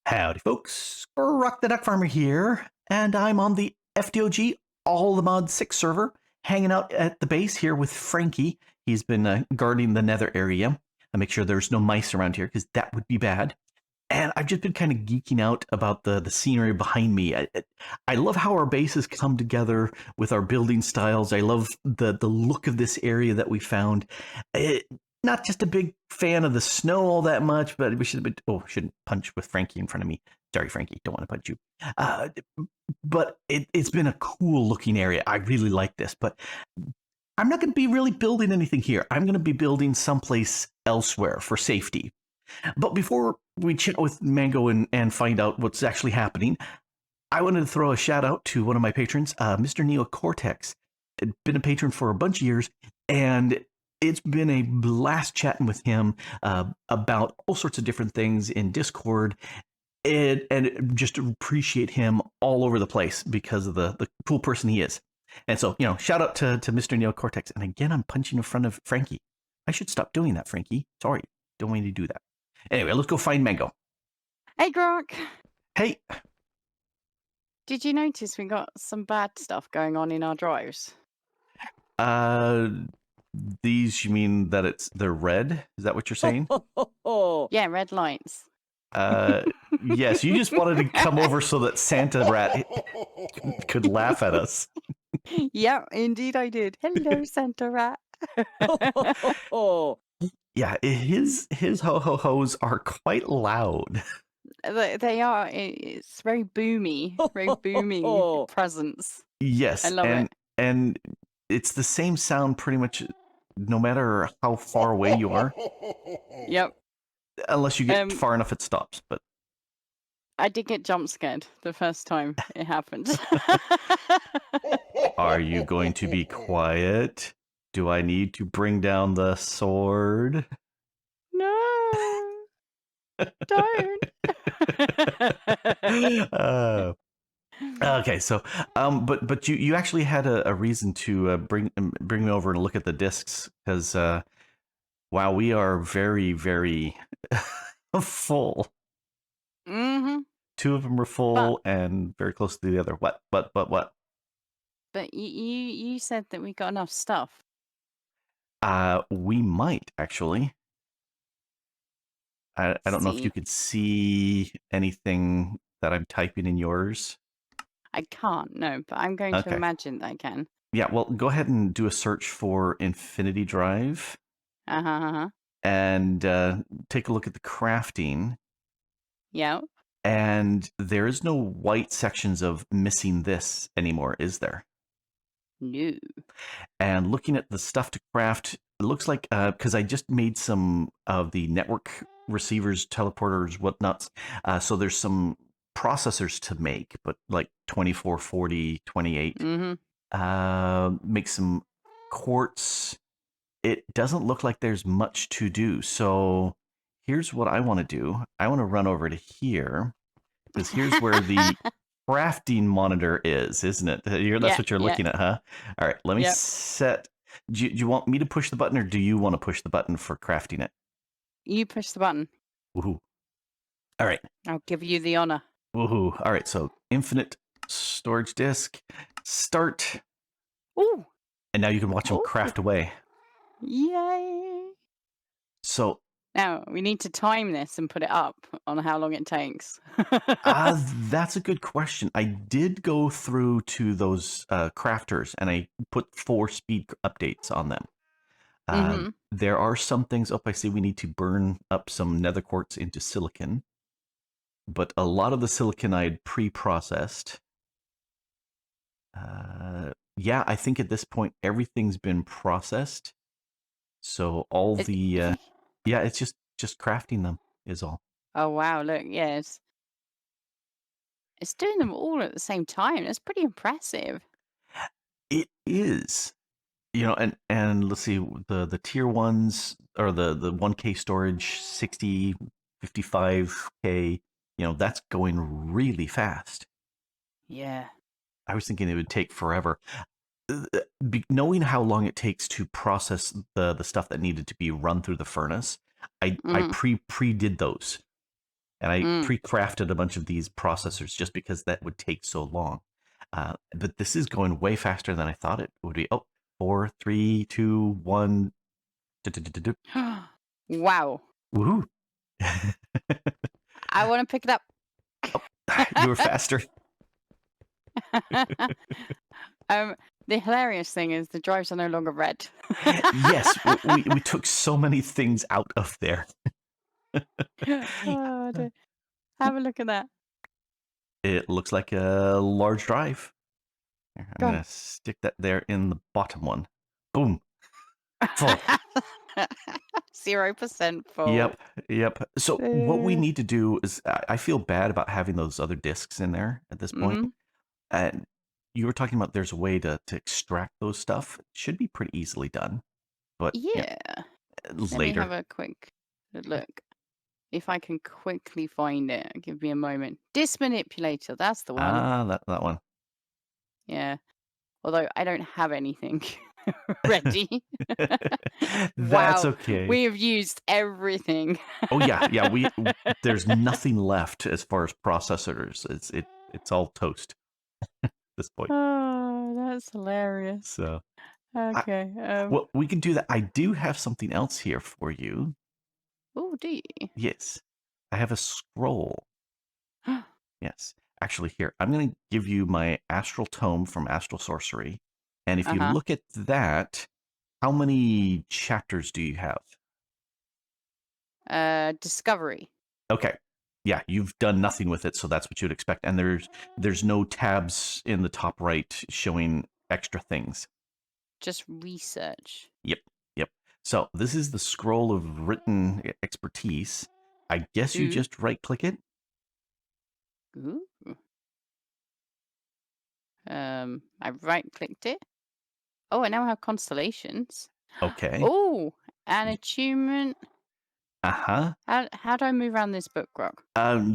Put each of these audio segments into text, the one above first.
Howdy, folks. Grok the DuckFarmer here, and I'm on the FTOG All the Mod 6 server, hanging out at the base here with Frankie. He's been guarding the nether area. I make sure there's no mice around here, because that would be bad. And I've just been kind of geeking out about the scenery behind me. I love how our bases come together with our building styles. I love the look of this area that we found. Not just a big fan of the snow all that much, but we should have been, shouldn't punch with Frankie in front of me. Sorry, Frankie, don't want to punch you. But it's been a cool looking area. I really like this, but I'm not going to be really building anything here. I'm going to be building someplace elsewhere for safety. But before we chat with Mango and find out what's actually happening, I wanted to throw a shout out to one of my patrons, Mr. Neo Cortex. Been a patron for a bunch of years, and it's been a blast chatting with him about all sorts of different things in Discord, and just appreciate him all over the place because of the cool person he is. And so, shout out to Mr. Neo Cortex. And again, I'm punching in front of Frankie. I should stop doing that, Frankie. Sorry, don't mean to do that. Anyway, let's go find Mango. Hey, Grok. Hey. Did you notice we got some bad stuff going on in our drives? These, you mean that they're red? Is that what you're saying? Yeah, red lights. Yes, you just wanted to come over so that Santa Rat could laugh at us. Yeah, indeed I did. Hello, Santa Rat. Yeah, his ho-ho-hos are quite loud. They are. It's very boomy, very booming presence. Yes, I love it. And it's the same sound pretty much no matter how far away you are. Yep. Unless you get far enough, it stops. But I did get jump scared the first time it happened. Are you going to be quiet? Do I need to bring down the sword? No. Don't. Okay, so but you actually had a reason to bring me over and look at the discs, because wow, we are very, very full. Mm-hmm. Two of them are full and very close to the other. What? But you said that we got enough stuff. We might actually. I don't know if you could see anything that I'm typing in yours. I can't, no, but I'm going to imagine that I can. Yeah, well, go ahead and do a search for Infinity Drive. And take a look at the crafting. Yeah. And there is no white sections of missing this anymore, is there? No. And looking at the stuff to craft, it looks like, because I just made some of the network receivers, teleporters, whatnots. So there's some processors to make, but like 24, 40, 28. Make some quartz. It doesn't look like there's much to do. So here's what I want to do. I want to run over to here, because here's where the crafting monitor is, isn't it? That's what you're looking at, huh? All right, let me set. Do you want me to push the button, or do you want to push the button for crafting it? You push the button. Woohoo. All right. I'll give you the honor. Woohoo. All right, so infinite storage disk, start. Ooh. And now you can watch them craft away. Yay. So now we need to time this and put it up on how long it takes. That's a good question. I did go through to those crafters, and I put 4 speed updates on them. There are some things up. I see we need to burn up some nether quartz into silicon, but a lot of the silicon I had pre-processed. Yeah, I think at this point everything's been processed. So all the yeah, it's just crafting them is all. Oh wow, look, yes. It's doing them all at the same time. That's pretty impressive. It is. And let's see, the tier 1s, or the 1K storage, 60, 55K, that's going really fast. Yeah. I was thinking it would take forever. Knowing how long it takes to process the stuff that needed to be run through the furnace, I pre-did those. And I Mm. pre-crafted a bunch of these processors just because that would take so long. But this is going way faster than I thought it would be. Oh, 4, 3, 2, 1. Wow. Woohoo! I want to pick it up. You were faster. um, the hilarious thing is the drives are no longer red. Yes, we took so many things out of there. Oh, dear. Have a look at that. It looks like a large drive. Here, I'm Go going on. to stick that there in the bottom one. Boom. Full. 0% full. Yep. So what we need to do is, I feel bad about having those other discs in there at this point. Mm-hmm. And you were talking about there's a way to extract those stuff. It should be pretty easily done. But Yeah. Let me have later. a quick look. If I can quickly find it, give me a moment. Disk manipulator, that's the one. That one. Yeah. Although I don't have anything ready. That's Wow. okay. We have used everything. Oh yeah. There's nothing left as far as processors. It's all toast at this point. Oh, that's hilarious. So, Okay. well, we can do that. I do have something else here for you. Oh, do you? Yes, I have a scroll. Yes, actually, here I'm going to give you my Astral Tome from Astral Sorcery, and if you Uh-huh. look at that, how many chapters do you have? Discovery. Okay. Yeah, you've done nothing with it, so that's what you'd expect. And there's no tabs in the top right showing extra things. Just research. Yep. So this is the scroll of written expertise. I guess you Ooh. just right click it. Ooh. I right-clicked it. Oh, I now have constellations. Okay. Oh, an attunement. Uh-huh. How do I move around this book, Grok?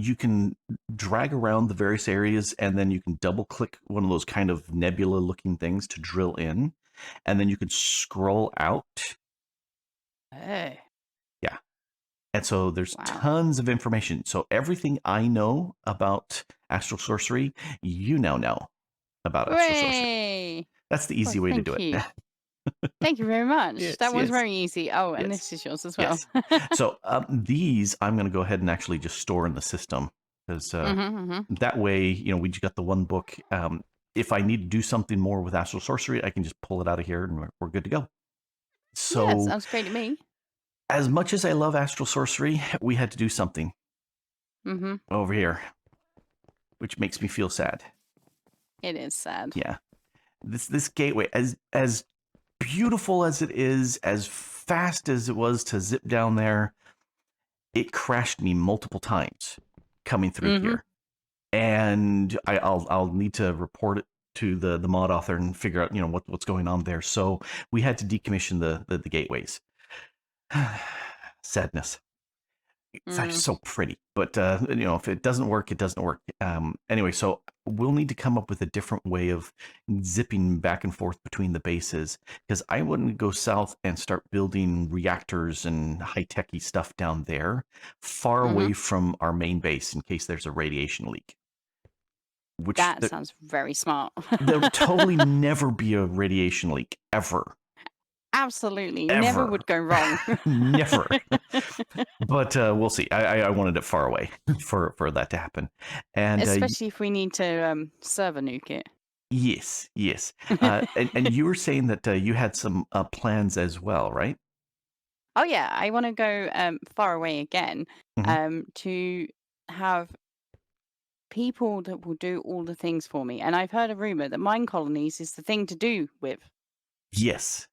You can drag around the various areas, and then you can double click one of those kind of nebula looking things to drill in, and then you can scroll out. Hey. Yeah. And so there's Wow. tons of information. So everything I know about Astral Sorcery, you now know about Astral Sorcery. Hooray! That's the easy way to do you. it. Thank you very much. That was Yes. very easy. Oh, and Yes. this is yours as well. Yes. So these I'm going to go ahead and actually just store in the system, because that way, we just got the one book. If I need to do something more with Astral Sorcery, I can just pull it out of here and we're good to go. So Yeah, sounds great to me. as much as I love Astral Sorcery, we had to do something over here, which makes me feel sad. It is sad. Yeah. This gateway, as beautiful as it is, as fast as it was to zip down there, it crashed me multiple times coming through here. And I'll need to report it to the mod author and figure out, what's going on there. So we had to decommission the gateways. Sadness. It's actually so pretty, but if it doesn't work, it doesn't work. Anyway, so we'll need to come up with a different way of zipping back and forth between the bases, because I wouldn't go south and start building reactors and high-techy stuff down there, far away from our main base in case there's a radiation leak. Which That sounds very smart. there'll totally never be a radiation leak, ever. Absolutely. Ever. Never would go wrong. Never. But we'll see. I wanted it far away for that to happen. And Especially if we need to server nuke it. yes. And you were saying that you had some plans as well, right? Oh, yeah. I want to go far away again to have people that will do all the things for me. And I've heard a rumor that MineColonies is the thing to do with Yes.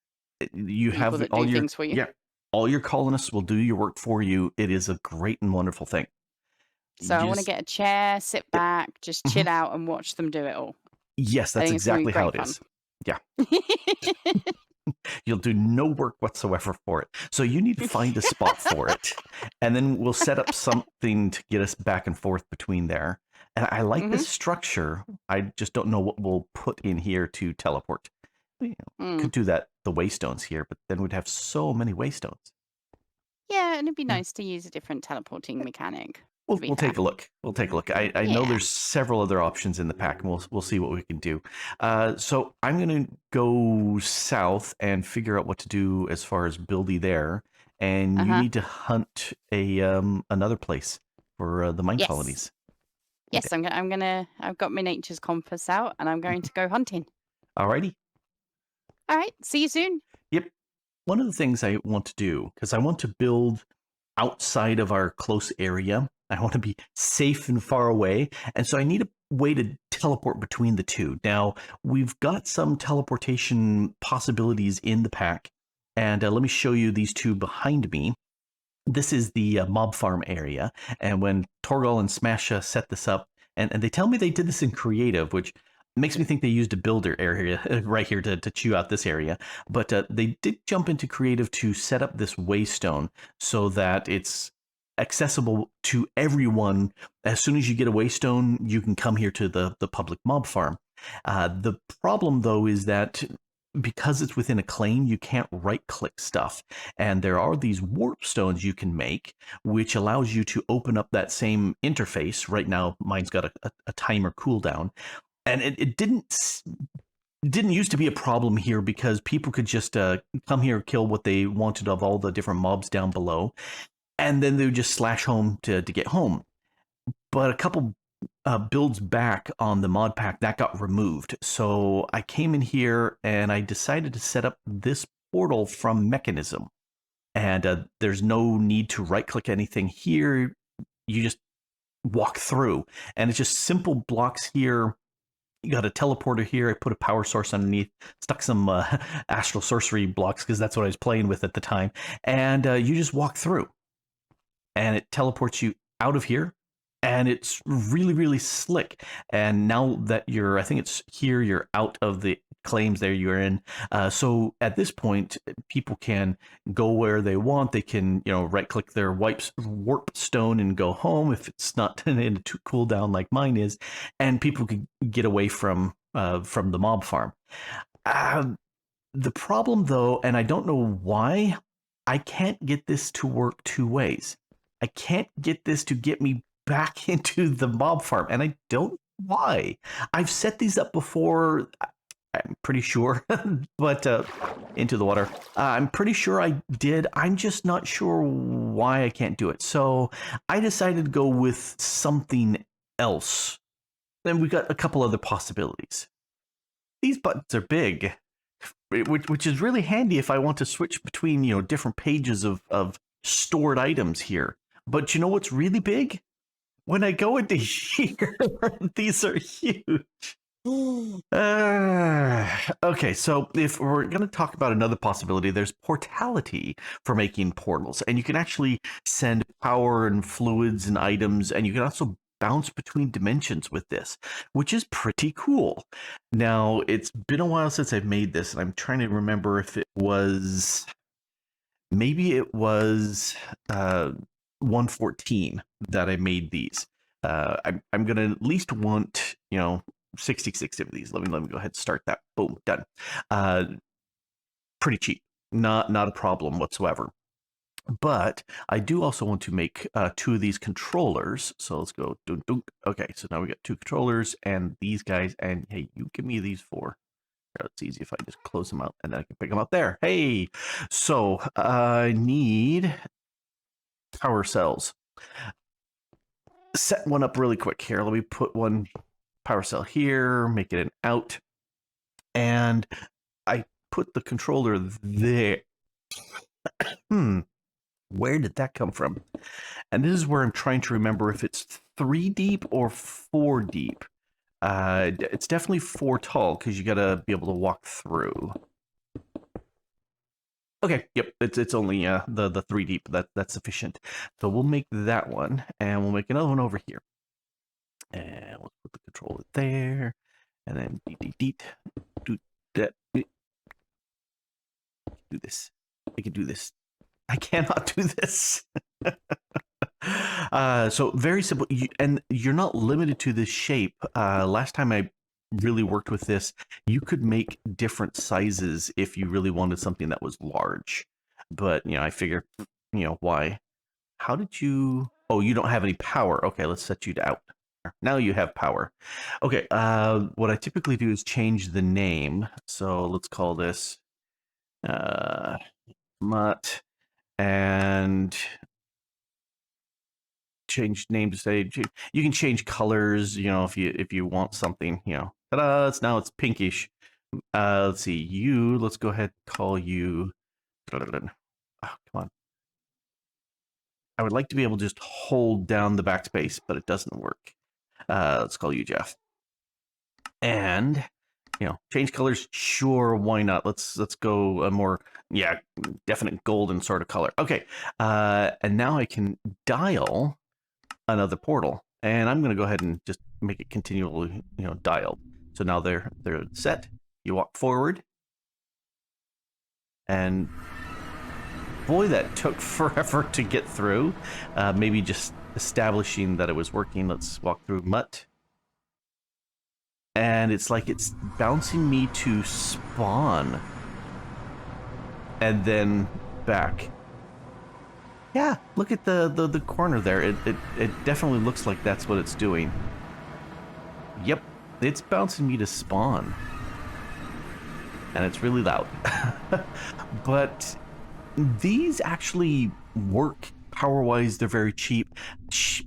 You people have that all do your things for you. yeah, all your colonists will do your work for you. It is a great and wonderful thing. So I want to get a chair, sit back, just chill out and watch them do it all. Yes, I that's think it's gonna be exactly how it great is. Yeah. You'll do no work whatsoever for it. So you need to find a spot for it. And then we'll set up something to get us back and forth between there. And I like this structure. I just don't know what we'll put in here to teleport. We could do that, the waystones here, but then we'd have so many waystones. Yeah, and it'd be nice to use a different teleporting mechanic. We'll take a look. We'll take a look. I know Yeah. there's several other options in the pack, and we'll see what we can do. So I'm going to go south and figure out what to do as far as buildy there. And you need to hunt a another place for the mine colonies. Yes, I've got my nature's compass out, and I'm going to go hunting. Alrighty. All right. See you soon. Yep. One of the things I want to do, because I want to build outside of our close area. I want to be safe and far away. And so I need a way to teleport between the two. Now, we've got some teleportation possibilities in the pack. And let me show you these two behind me. This is the mob farm area. And when Torgal and Smasha set this up, and they tell me they did this in creative, which makes me think they used a builder area right here to chew out this area. But they did jump into creative to set up this waystone so that it's accessible to everyone. As soon as you get a waystone, you can come here to the public mob farm. The problem, though, is that because it's within a claim, you can't right-click stuff. And there are these warp stones you can make, which allows you to open up that same interface. Right now, mine's got a timer cooldown. And it didn't used to be a problem here because people could just come here, kill what they wanted of all the different mobs down below, and then they would just slash home to get home. But a couple builds back on the mod pack, that got removed. So I came in here and I decided to set up this portal from Mechanism. And there's no need to right-click anything here. You just walk through. And it's just simple blocks here. You got a teleporter here. I put a power source underneath, stuck some Astral Sorcery blocks because that's what I was playing with at the time. And you just walk through. And it teleports you out of here. And it's really, really slick. And now that I think it's here, you're out of the claims there you're in. So at this point, people can go where they want. They can, right-click their warp stone and go home if it's not in a cooldown like mine is. And people can get away from the mob farm. The problem, though, and I don't know why, I can't get this to work two ways. I can't get this to get me back into the mob farm, and I don't know why. I've set these up before, I'm pretty sure, but into the water. I'm pretty sure I did. I'm just not sure why I can't do it. So I decided to go with something else. Then we got a couple other possibilities. These buttons are big, which is really handy if I want to switch between, different pages of stored items here. But you know what's really big? When I go into here, these are huge. Okay, so if we're going to talk about another possibility, there's portality for making portals. And you can actually send power and fluids and items, and you can also bounce between dimensions with this, which is pretty cool. Now, it's been a while since I've made this, and I'm trying to remember if it was... Maybe it was 114 that I made these. I'm going to at least want, 66 of these. Let me go ahead and start that. Boom, done. Pretty cheap. Not a problem whatsoever. But I do also want to make 2 of these controllers. So let's go. Dunk, dunk. Okay, so now we got 2 controllers and these guys. And hey, you give me these 4. It's easy if I just close them out and then I can pick them up there. Hey, so I need power cells. Set one up really quick here. Let me put one power cell here, make it an out. And I put the controller there. Where did that come from? And this is where I'm trying to remember if it's 3 deep or 4 deep. It's definitely 4 tall because you gotta be able to walk through. Okay, yep, it's only the 3 deep. That's sufficient. So we'll make that one, and we'll make another one over here. And let's put the controller there, and then do that. Do this. I can do this. I cannot do this. So very simple, and you're not limited to this shape. Last time I really worked with this, you could make different sizes if you really wanted something that was large. But I figured, why? How did you? Oh, you don't have any power. Okay, let's set you to out. Now you have power. Okay, what I typically do is change the name. So let's call this Mutt, and change name to say you can change colors, you know, if you want something, you know. Ta-da, it's pinkish. Let's see, let's go ahead and call you. Oh, come on. I would like to be able to just hold down the backspace, but it doesn't work. Let's call you Jeff. And you know, change colors, sure, why not? Let's go a more, yeah, definite golden sort of color. Okay, and now I can dial another portal, and I'm going to go ahead and just make it continually, you know, dialed. So now they're set. You walk forward, and boy, that took forever to get through. Maybe just establishing that it was working. Let's walk through Mutt. And it's like it's bouncing me to spawn. And then back. Yeah, look at the corner there. It definitely looks like that's what it's doing. Yep, it's bouncing me to spawn. And it's really loud. But these actually work power-wise. They're very cheap.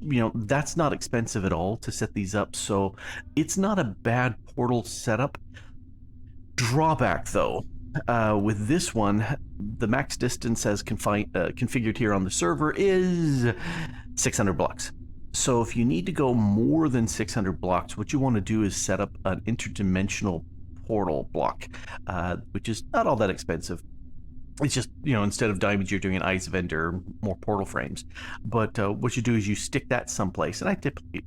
You know, that's not expensive at all to set these up, so it's not a bad portal setup. Drawback, though, with this one, the max distance as configured here on the server is 600 blocks. So if you need to go more than 600 blocks, what you want to do is set up an interdimensional portal block, which is not all that expensive. It's just, you know, instead of diamonds, you're doing an ice vent or more portal frames. But what you do is you stick that someplace, and I typically...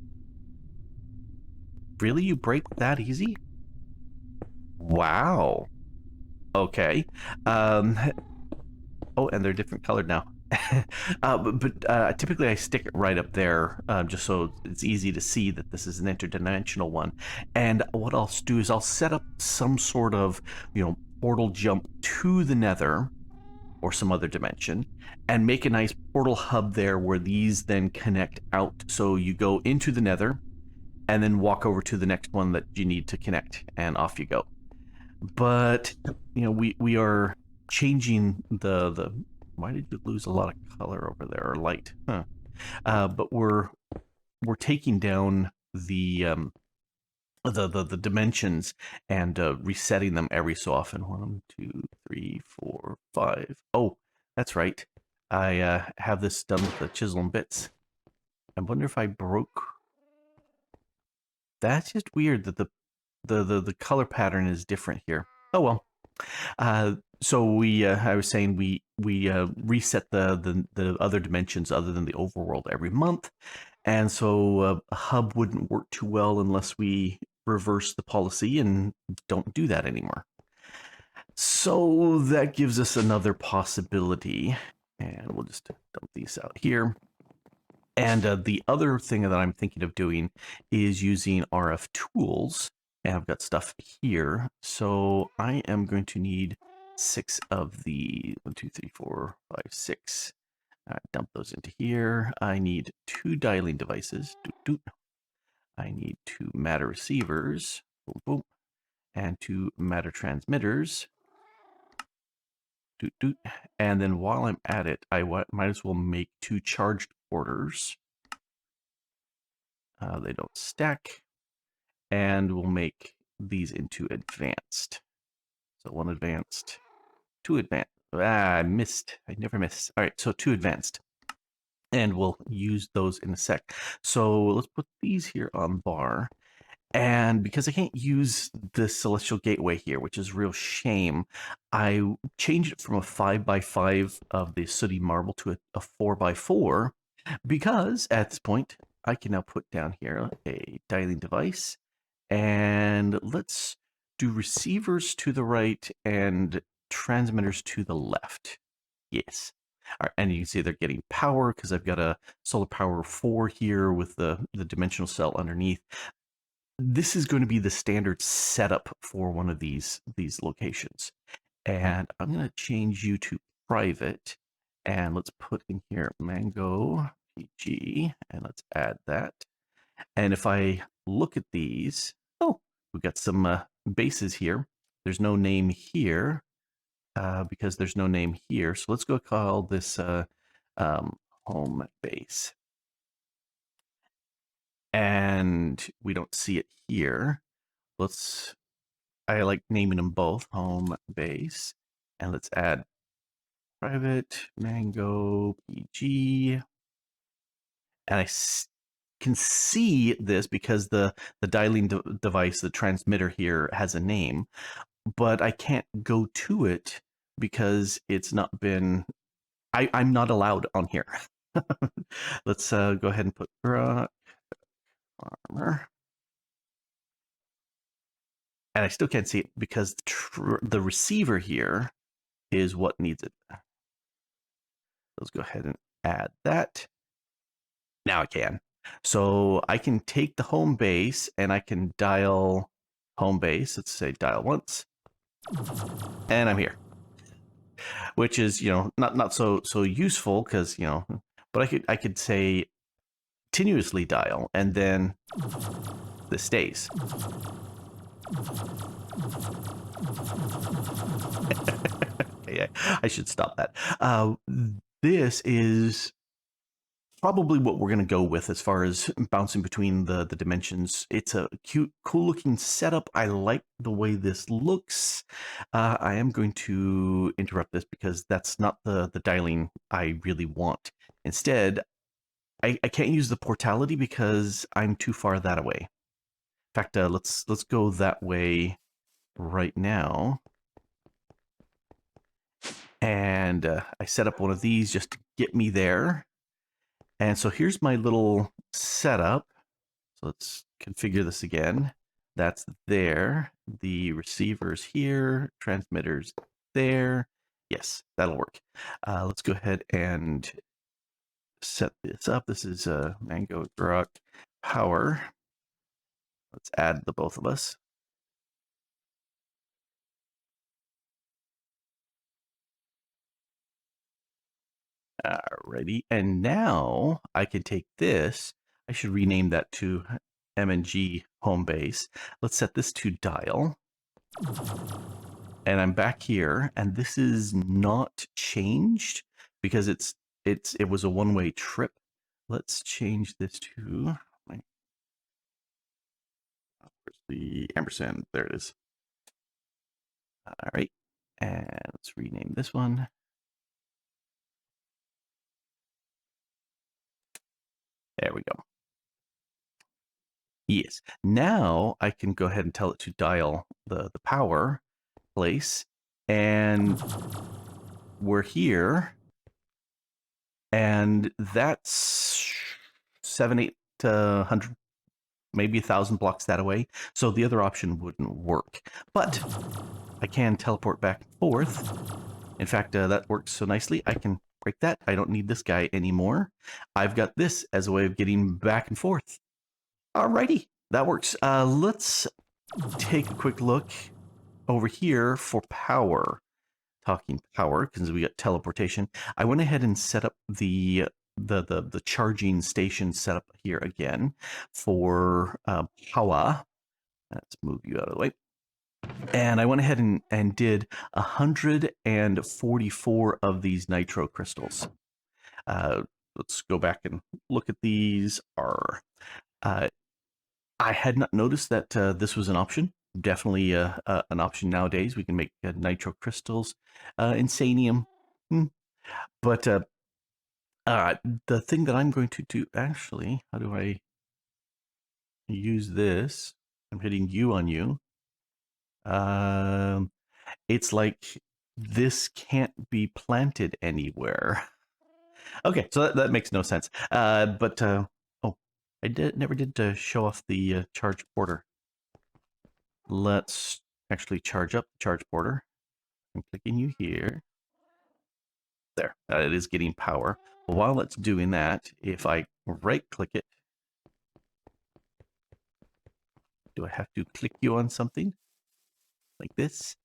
Really? You break that easy? Wow. Okay. Oh, and they're different colored now. But typically I stick it right up there, just so it's easy to see that this is an interdimensional one. And what I'll do is I'll set up some sort of, you know, portal jump to the nether or some other dimension, and make a nice portal hub there where these then connect out. So you go into the nether and then walk over to the next one that you need to connect, and off you go. But you know, we are changing the why did you lose a lot of color over there, or light? Huh. But we're taking down the dimensions and resetting them every so often. 1, 2, 3, 4, 5. Oh, that's right. I have this done with the chisel and bits. I wonder if I broke. That's just weird that the color pattern is different here. Oh well. So we I was saying we reset the other dimensions other than the overworld every month, and so a hub wouldn't work too well unless we reverse the policy and don't do that anymore. So that gives us another possibility, and we'll just dump these out here. And the other thing that I'm thinking of doing is using RF tools. And I've got stuff here. So I am going to need 6 of the 1, 2, 3, 4, 5, 6. Dump those into here. I need 2 dialing devices. Doot, doot. I need 2 matter receivers. Boom, boom. And 2 matter transmitters. Doot, doot. And then while I'm at it, I might as well make 2 charged porters. They don't stack. And we'll make these into advanced. So 1 advanced, 2 advanced. I missed. I never miss. All right, so 2 advanced. And we'll use those in a sec. So let's put these here on bar. And because I can't use the Celestial Gateway here, which is a real shame, I changed it from a 5x5 of the sooty marble to a 4x4, because at this point, I can now put down here a dialing device, and let's do receivers to the right and transmitters to the left. Yes. All right, and you can see they're getting power because I've got a solar power 4 here with the dimensional cell underneath. This is going to be the standard setup for one of these locations. And I'm going to change you to private. And let's put in here mango PG, and let's add that. And if I look at these, oh, we've got some bases here. There's no name here because there's no name here. So let's go call this home base. And we don't see it here. I like naming them both, home base. And let's add private mango PG. And I can see this because the dialing device, the transmitter here, has a name, but I can't go to it because it's not been. I'm not allowed on here. Let's go ahead and put Grok Farmer, and I still can't see it because the receiver here is what needs it. Let's go ahead and add that. Now I can. So I can take the home base and I can dial home base. Let's say dial once, and I'm here. Which is, not so useful because, but I could say continuously dial and then this stays. Okay, I should stop that. This is probably what we're going to go with as far as bouncing between the dimensions. It's a cute, cool looking setup. I like the way this looks. I am going to interrupt this because that's not the dialing I really want. Instead, I can't use the portality because I'm too far that away. In fact, let's go that way right now. And I set up one of these just to get me there. And so here's my little setup. So let's configure this again. That's there. The receiver's here. Transmitter's there. Yes, that'll work. Let's go ahead and set this up. This is Mango Grok Power. Let's add the both of us. Alrighty, and now I can take this. I should rename that to MNG home base. Let's set this to dial. And I'm back here, and this is not changed because it was a one-way trip. Let's change this to where's the ampersand? There it is. All right, and let's rename this one. There we go. Yes. Now I can go ahead and tell it to dial the power place, and we're here, and that's 7, 8, 100, maybe 1,000 blocks that away. So the other option wouldn't work, but I can teleport back and forth. In fact, that works so nicely. I can break that. I don't need this guy anymore. I've got this as a way of getting back and forth. Alrighty, that works. Let's take a quick look over here for power. Talking power, because we got teleportation. I went ahead and set up the charging station setup here again for power. Let's move you out of the way. And I went ahead and did 144 of these nitro crystals. Let's go back and look at these. I had not noticed that this was an option. Definitely an option nowadays. We can make nitro crystals, insanium. But the thing that I'm going to do, actually, how do I use this? I'm hitting U on you. It's like this can't be planted anywhere. Okay, so that makes no sense. But oh, I never did show off the charge porter. Let's actually charge up the charge porter. I'm clicking you here. There, it is getting power. But while it's doing that, if I right-click it, do I have to click you on something? Like this?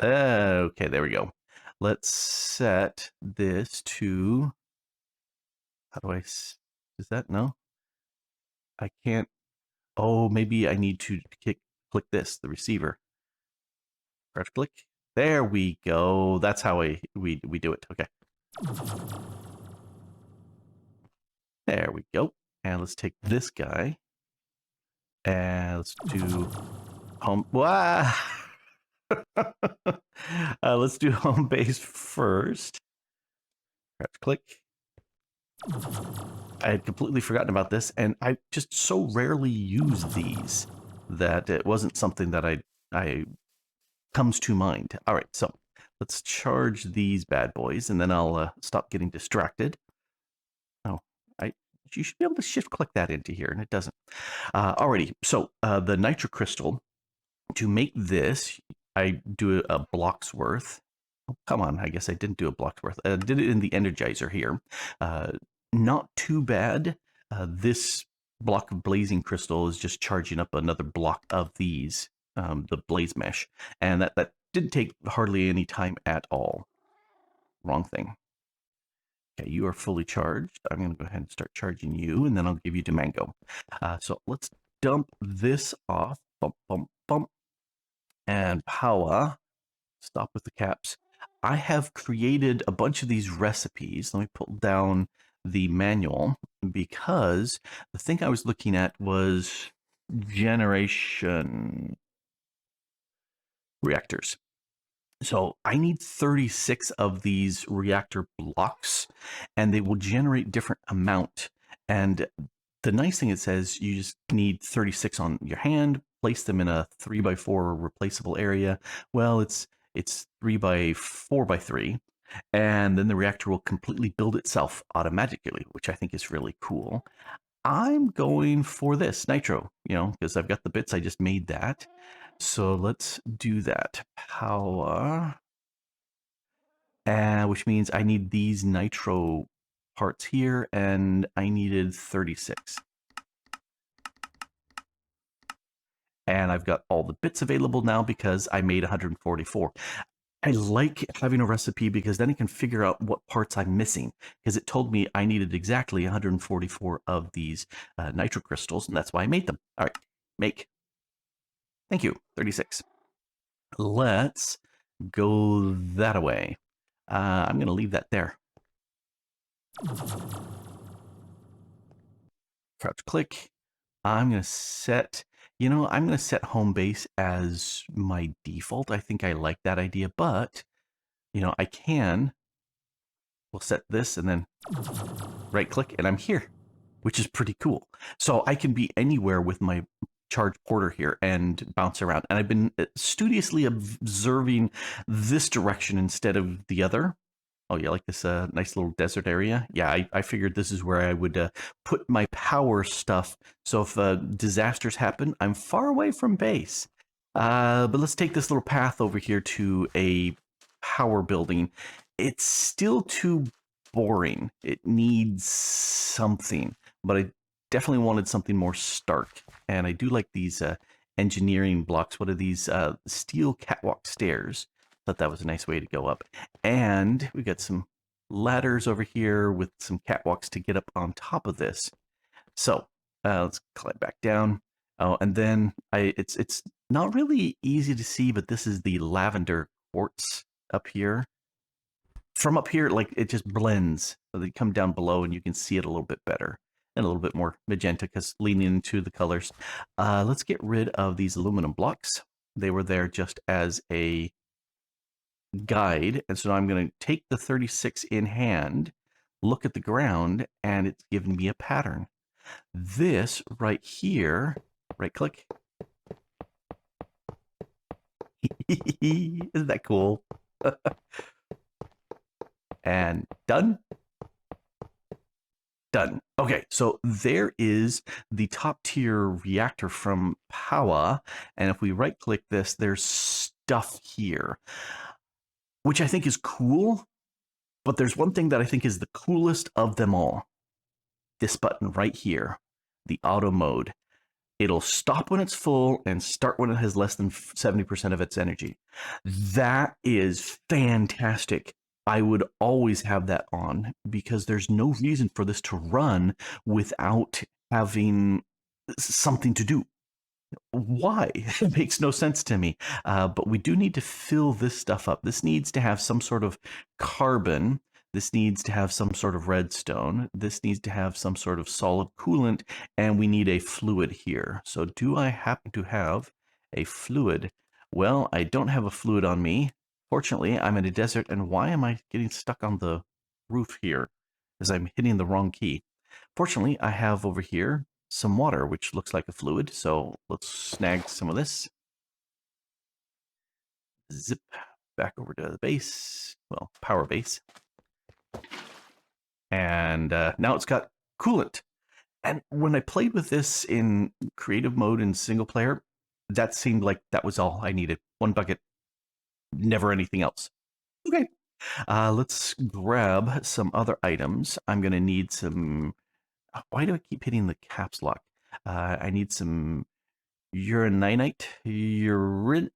Okay, there we go. let's set this to, how do I, is that, no? I can't, oh, maybe I need to click this, the receiver. Crouch click. There we go. That's how we do it. Okay. There we go. And let's take this guy. And let's do home. Wow. Let's do home base first. Crouch click. I had completely forgotten about this, and I just so rarely use these that it wasn't something that I comes to mind. All right, so let's charge these bad boys, and then I'll stop getting distracted. Oh, you should be able to shift click that into here, and it doesn't. Alrighty, so the nitro crystal, to make this, I do a block's worth. Oh, come on, I guess I didn't do a block's worth. I did it in the energizer here. Not too bad. This block of blazing crystal is just charging up another block of these, the blaze mesh, and that didn't take hardly any time at all. Wrong thing. Okay, you are fully charged. I'm going to go ahead and start charging you, and then I'll give you Domingo. So let's dump this off. Bump, bump, bump. And power. Stop with the caps. I have created a bunch of these recipes. Let me pull down the manual, because the thing I was looking at was generation reactors. So I need 36 of these reactor blocks, and they will generate different amount. And the nice thing, it says you just need 36 on your hand, place them in a 3x4 replaceable area. Well, it's 3x4x3, and then the reactor will completely build itself automatically, which I think is really cool. I'm going for this nitro, because I've got the bits. I just made that. So let's do that. Power. Which means I need these nitro parts here, and I needed 36. And I've got all the bits available now because I made 144. I like having a recipe because then I can figure out what parts I'm missing, because it told me I needed exactly 144 of these nitro crystals, and that's why I made them. All right, make. Thank you, 36. Let's go that away. I'm going to leave that there. Crouch click. I'm going to set, I'm going to set home base as my default. I think I like that idea, but, I can, we'll set this and then right click and I'm here, which is pretty cool. So I can be anywhere with my charge porter here and bounce around. And I've been studiously observing this direction instead of the other. Oh, you like this nice little desert area? Yeah, I figured this is where I would put my power stuff. So if disasters happen, I'm far away from base. But let's take this little path over here to a power building. It's still too boring. It needs something, but I definitely wanted something more stark. And I do like these engineering blocks. What are these? Steel catwalk stairs. Thought that was a nice way to go up. And we got some ladders over here with some catwalks to get up on top of this. So let's climb back down. Oh, and then it's not really easy to see, but this is the lavender quartz up here. From up here, like, it just blends. So they come down below and you can see it a little bit better and a little bit more magenta because leaning into the colors. Let's get rid of these aluminum blocks. They were there just as a guide, and so I'm going to take the 36 in hand, look at the ground, and it's giving me a pattern. This right here, right click. Isn't that cool? And done. Done. Okay, so there is the top tier reactor from Powa, and if we right click this, there's stuff here, which I think is cool, but there's one thing that I think is the coolest of them all. This button right here, the auto mode. It'll stop when it's full and start when it has less than 70% of its energy. That is fantastic. I would always have that on because there's no reason for this to run without having something to do. Why? It makes no sense to me. But we do need to fill this stuff up. This needs to have some sort of carbon. This needs to have some sort of redstone. This needs to have some sort of solid coolant. And we need a fluid here. So do I happen to have a fluid? Well, I don't have a fluid on me. Fortunately, I'm in a desert. And why am I getting stuck on the roof here? Because I'm hitting the wrong key. Fortunately, I have over here some water, which looks like a fluid. So let's snag some of this. Zip back over to the base. Well, power base. And now it's got coolant. And when I played with this in creative mode in single player, that seemed like that was all I needed. One bucket, never anything else. Okay, let's grab some other items. I'm going to need some... Why do I keep hitting the caps lock? I need some uraninite, uraninite,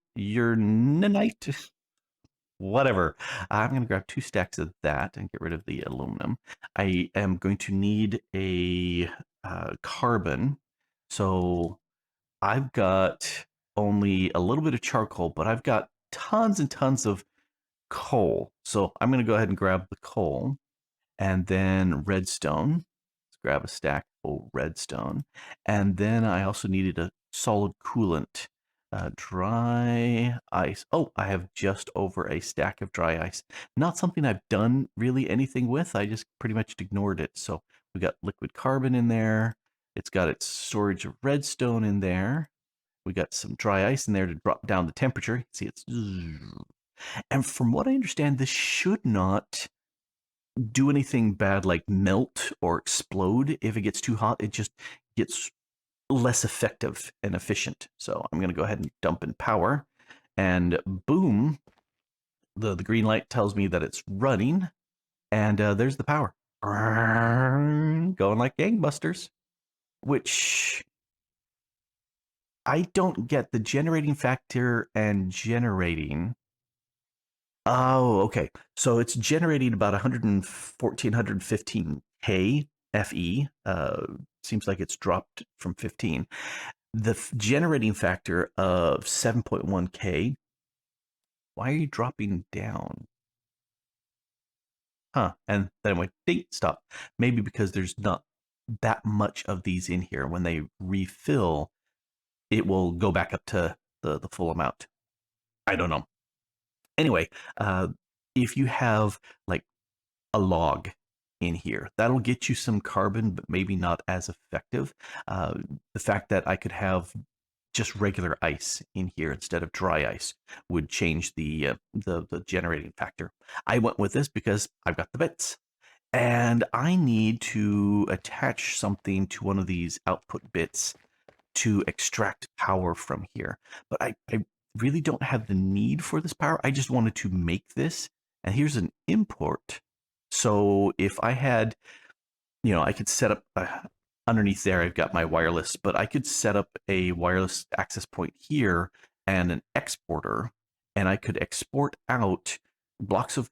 whatever. I'm going to grab 2 stacks of that and get rid of the aluminum. I am going to need a carbon. So I've got only a little bit of charcoal, but I've got tons and tons of coal. So I'm going to go ahead and grab the coal and then redstone. Grab a stack of redstone. And then I also needed a solid coolant. Dry ice. Oh, I have just over a stack of dry ice. Not something I've done really anything with. I just pretty much ignored it. So we got liquid carbon in there. It's got its storage of redstone in there. We got some dry ice in there to drop down the temperature. See, it's... And from what I understand, this should not do anything bad like melt or explode. If it gets too hot, it just gets less effective and efficient. So I'm going to go ahead and dump in power, and boom, the green light tells me that it's running, and there's the power. Going like gangbusters, which I don't get. The generating factor and generating... Oh, okay. So it's generating about 114, 115K FE. Seems like it's dropped from 15. The generating factor of 7.1K. Why are you dropping down? Huh. And then I went, ding, stop. Maybe because there's not that much of these in here. When they refill, it will go back up to the full amount. I don't know. Anyway, if you have like a log in here, that'll get you some carbon, but maybe not as effective. The fact that I could have just regular ice in here instead of dry ice would change the generating factor. I went with this because I've got the bits. And I need to attach something to one of these output bits to extract power from here. But I really don't have the need for this power. I just wanted to make this. And here's an import. So if I had, I could set up underneath there, I've got my wireless, but I could set up a wireless access point here and an exporter, and I could export out blocks of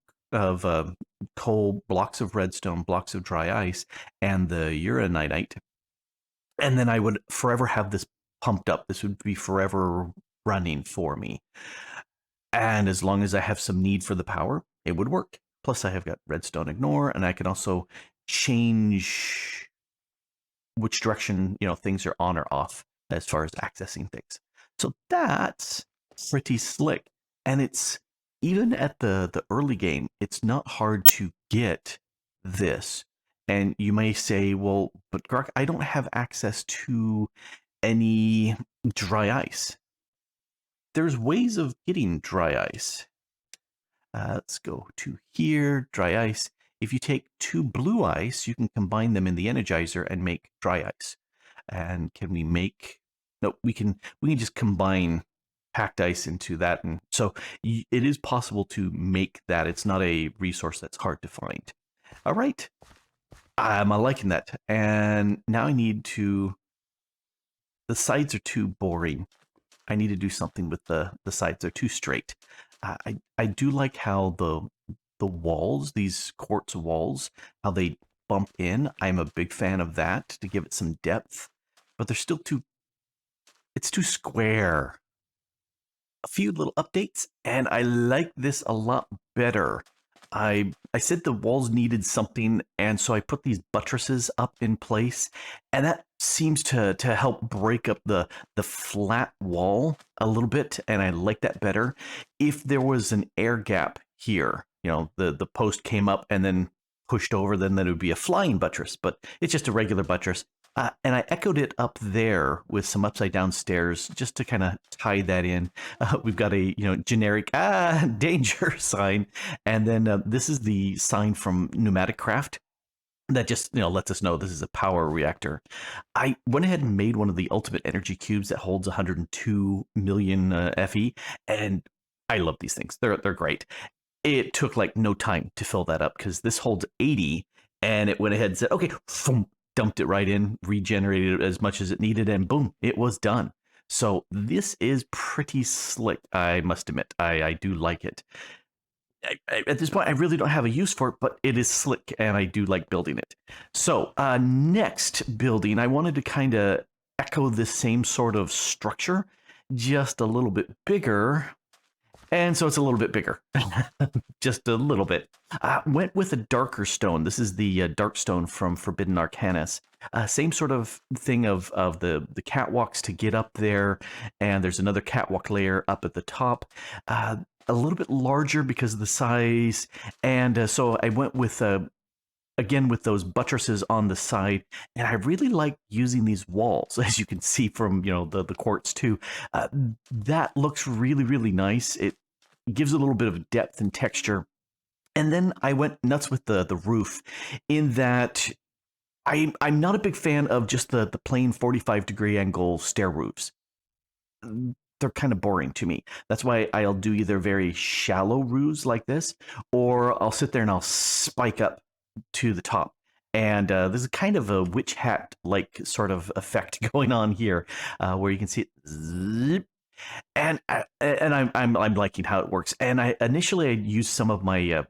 coal, blocks of redstone, blocks of dry ice, and the uraninite. And then I would forever have this pumped up. This would be forever running for me. And as long as I have some need for the power, it would work. Plus I have got redstone ignore, and I can also change which direction, things are on or off as far as accessing things. So that's pretty slick. And it's, even at the early game, it's not hard to get this. And you may say, well, but Grok, I don't have access to any dry ice. There's ways of getting dry ice. Let's go to here, dry ice. If you take 2 blue ice, you can combine them in the energizer and make dry ice. And can we make... No, we can just combine packed ice into that. And so it is possible to make that. It's not a resource that's hard to find. All right. I'm liking that. And now I need to the sides are too boring. I need to do something with the sides. They're too straight. I do like how the walls, these quartz walls, how they bump in. I'm a big fan of that to give it some depth, but they're still too, it's too square. A few little updates, and I like this a lot better. I said the walls needed something, and so I put these buttresses up in place, and that seems to help break up the flat wall a little bit, and I like that better. If there was an air gap here, you know, the post came up and then pushed over, then that would be a flying buttress, but it's just a regular buttress. And I echoed it up there with some upside down stairs just to kind of tie that in. We've got a generic danger sign, and then this is the sign from Pneumatic Craft that just lets us know this is a power reactor. I went ahead and made one of the ultimate energy cubes that holds 102 million FE, and I love these things. They're great. It took like no time to fill that up because this holds 80, and it went ahead and said, okay, dumped it right in, regenerated it as much as it needed, and boom, it was done. So this is pretty slick, I must admit. I do like it. At this point, I really don't have a use for it, but it is slick, and I do like building it. So next building, I wanted to kind of echo this same sort of structure, just a little bit bigger. And so it's a little bit bigger, just a little bit. Went with a darker stone. This is the dark stone from Forbidden Arcanis. Same sort of thing of the catwalks to get up there, and there's another catwalk layer up at the top. A little bit larger because of the size, and so I went with again with those buttresses on the side, and I really like using these walls, as you can see from the quartz too. That looks really nice. It gives a little bit of depth and texture. And then I went nuts with the roof, in that I'm not a big fan of just the plain 45-degree angle stair roofs. They're kind of boring to me. That's why I'll do either very shallow roofs like this, or I'll sit there and I'll spike up to the top. And there's a kind of a witch hat like sort of effect going on here, where you can see it zip, and I'm liking how it works. And I initially used some of my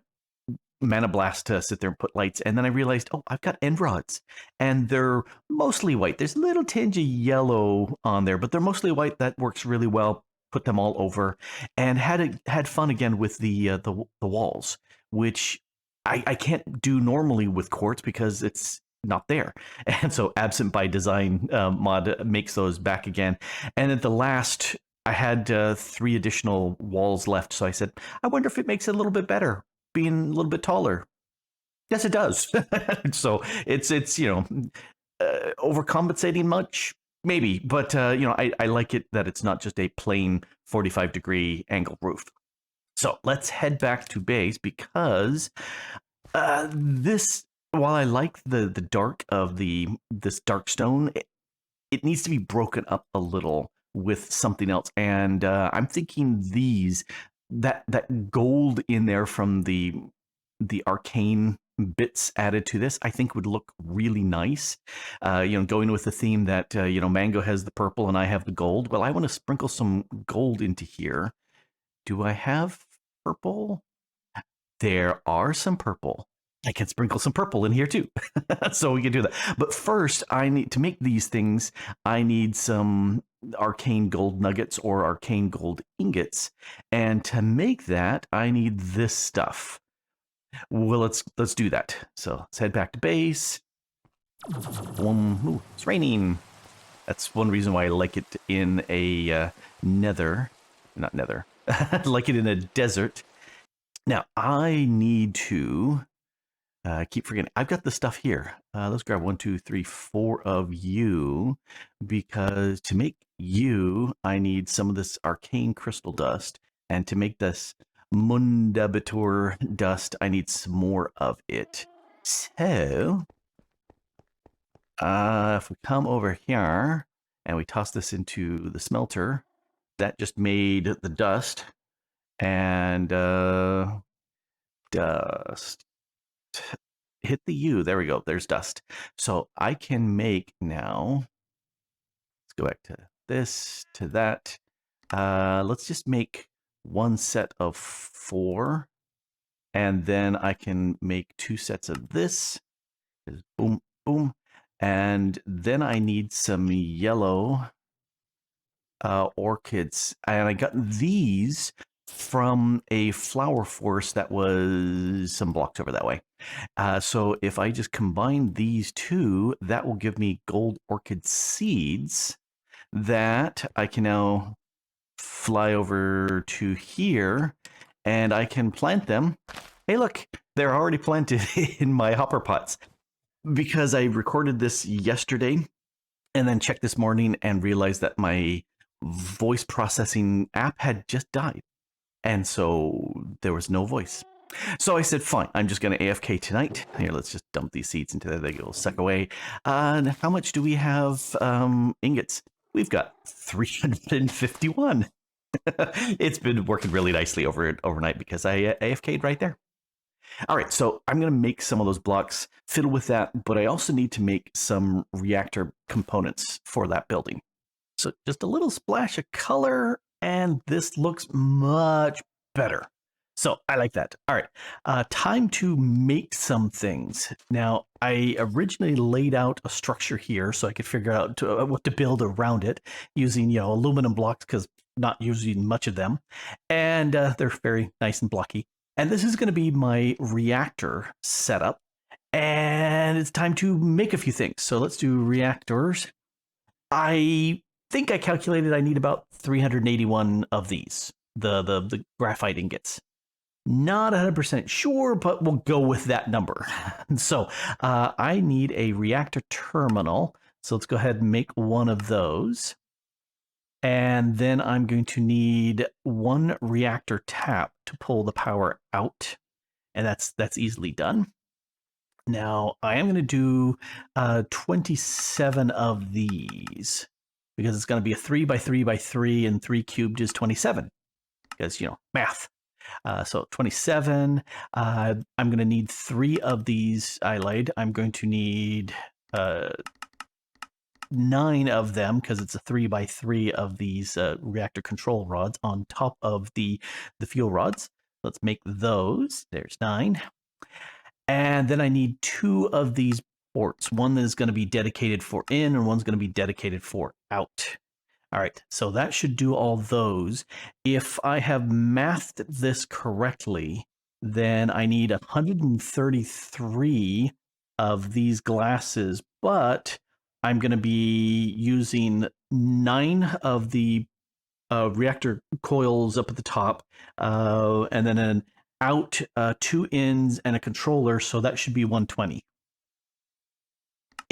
Mana Blast to sit there and put lights, and then I realized, oh, I've got end rods, and they're mostly white. There's a little tinge of yellow on there, but they're mostly white. That works really well. Put them all over, and had fun again with the walls, which I can't do normally with quartz because it's not there. And so Absent by Design mod makes those back again. And at the last, I had 3 additional walls left, so I said, I wonder if it makes it a little bit better being a little bit taller. Yes, it does. So it's overcompensating much, maybe, but I like it that it's not just a plain 45-degree angle roof. So let's head back to base, because this, while I like the dark of this dark stone, it needs to be broken up a little with something else. And I'm thinking that gold in there from the arcane bits added to this, I think would look really nice. Going with the theme that Mango has the purple and I have the gold. Well, I want to sprinkle some gold into here. Do I have purple? There are some purple. I can sprinkle some purple in here too. So we can do that. But first, I need to make these things. I need some arcane gold nuggets or arcane gold ingots. And to make that, I need this stuff. Well, let's do that. So let's head back to base. Ooh, it's raining. That's one reason why I like it in a not nether. I like it in a desert. Now, I need to keep forgetting. I've got the stuff here. Let's grab 1, 2, 3, 4 of you, because to make you, I need some of this arcane crystal dust. And to make this Mundabitur dust, I need some more of it. So, if we come over here and we toss this into the smelter, that just made the dust. And dust. Hit the U. There we go. There's dust. So I can make now. go back to this, to that. Let's just make one set of 4. And then I can make 2 sets of this. Boom, boom. And then I need some yellow orchids. And I got these from a flower forest that was some blocks over that way. So if I just combine these two, that will give me gold orchid seeds that I can now fly over to here and I can plant them. Hey, look, they're already planted in my hopper pots because I recorded this yesterday and then checked this morning and realized that my voice processing app had just died. And so there was no voice. So I said, fine, I'm just going to AFK tonight. Here, let's just dump these seeds into there. They will suck away. And how much do we have ingots? We've got 351. It's been working really nicely overnight because I AFK'd right there. All right, so I'm going to make some of those blocks, fiddle with that, but I also need to make some reactor components for that building. So just a little splash of color, and this looks much better. So I like that. All right, time to make some things. Now, I originally laid out a structure here so I could figure out what to build around it using, aluminum blocks because not using much of them. And they're very nice and blocky. And this is going to be my reactor setup. And it's time to make a few things. So let's do reactors. I think I calculated I need about 381 of these, the graphite ingots. Not 100% sure, but we'll go with that number. So I need a reactor terminal. So let's go ahead and make one of those. And then I'm going to need one reactor tap to pull the power out. And that's easily done. Now, I am going to do 27 of these because it's going to be a 3 by 3 by 3 and 3 cubed is 27 because, math. So 27, I'm going to need 3 of these eyelid. I'm going to need 9 of them because it's a 3 by 3 of these reactor control rods on top of the fuel rods. Let's make those. There's 9. And then I need 2 of these ports. One that is going to be dedicated for in and one's going to be dedicated for out. All right, so that should do all those. If I have mathed this correctly, then I need 133 of these glasses, but I'm going to be using 9 of the reactor coils up at the top, and then an out, 2 ins, and a controller, so that should be 120.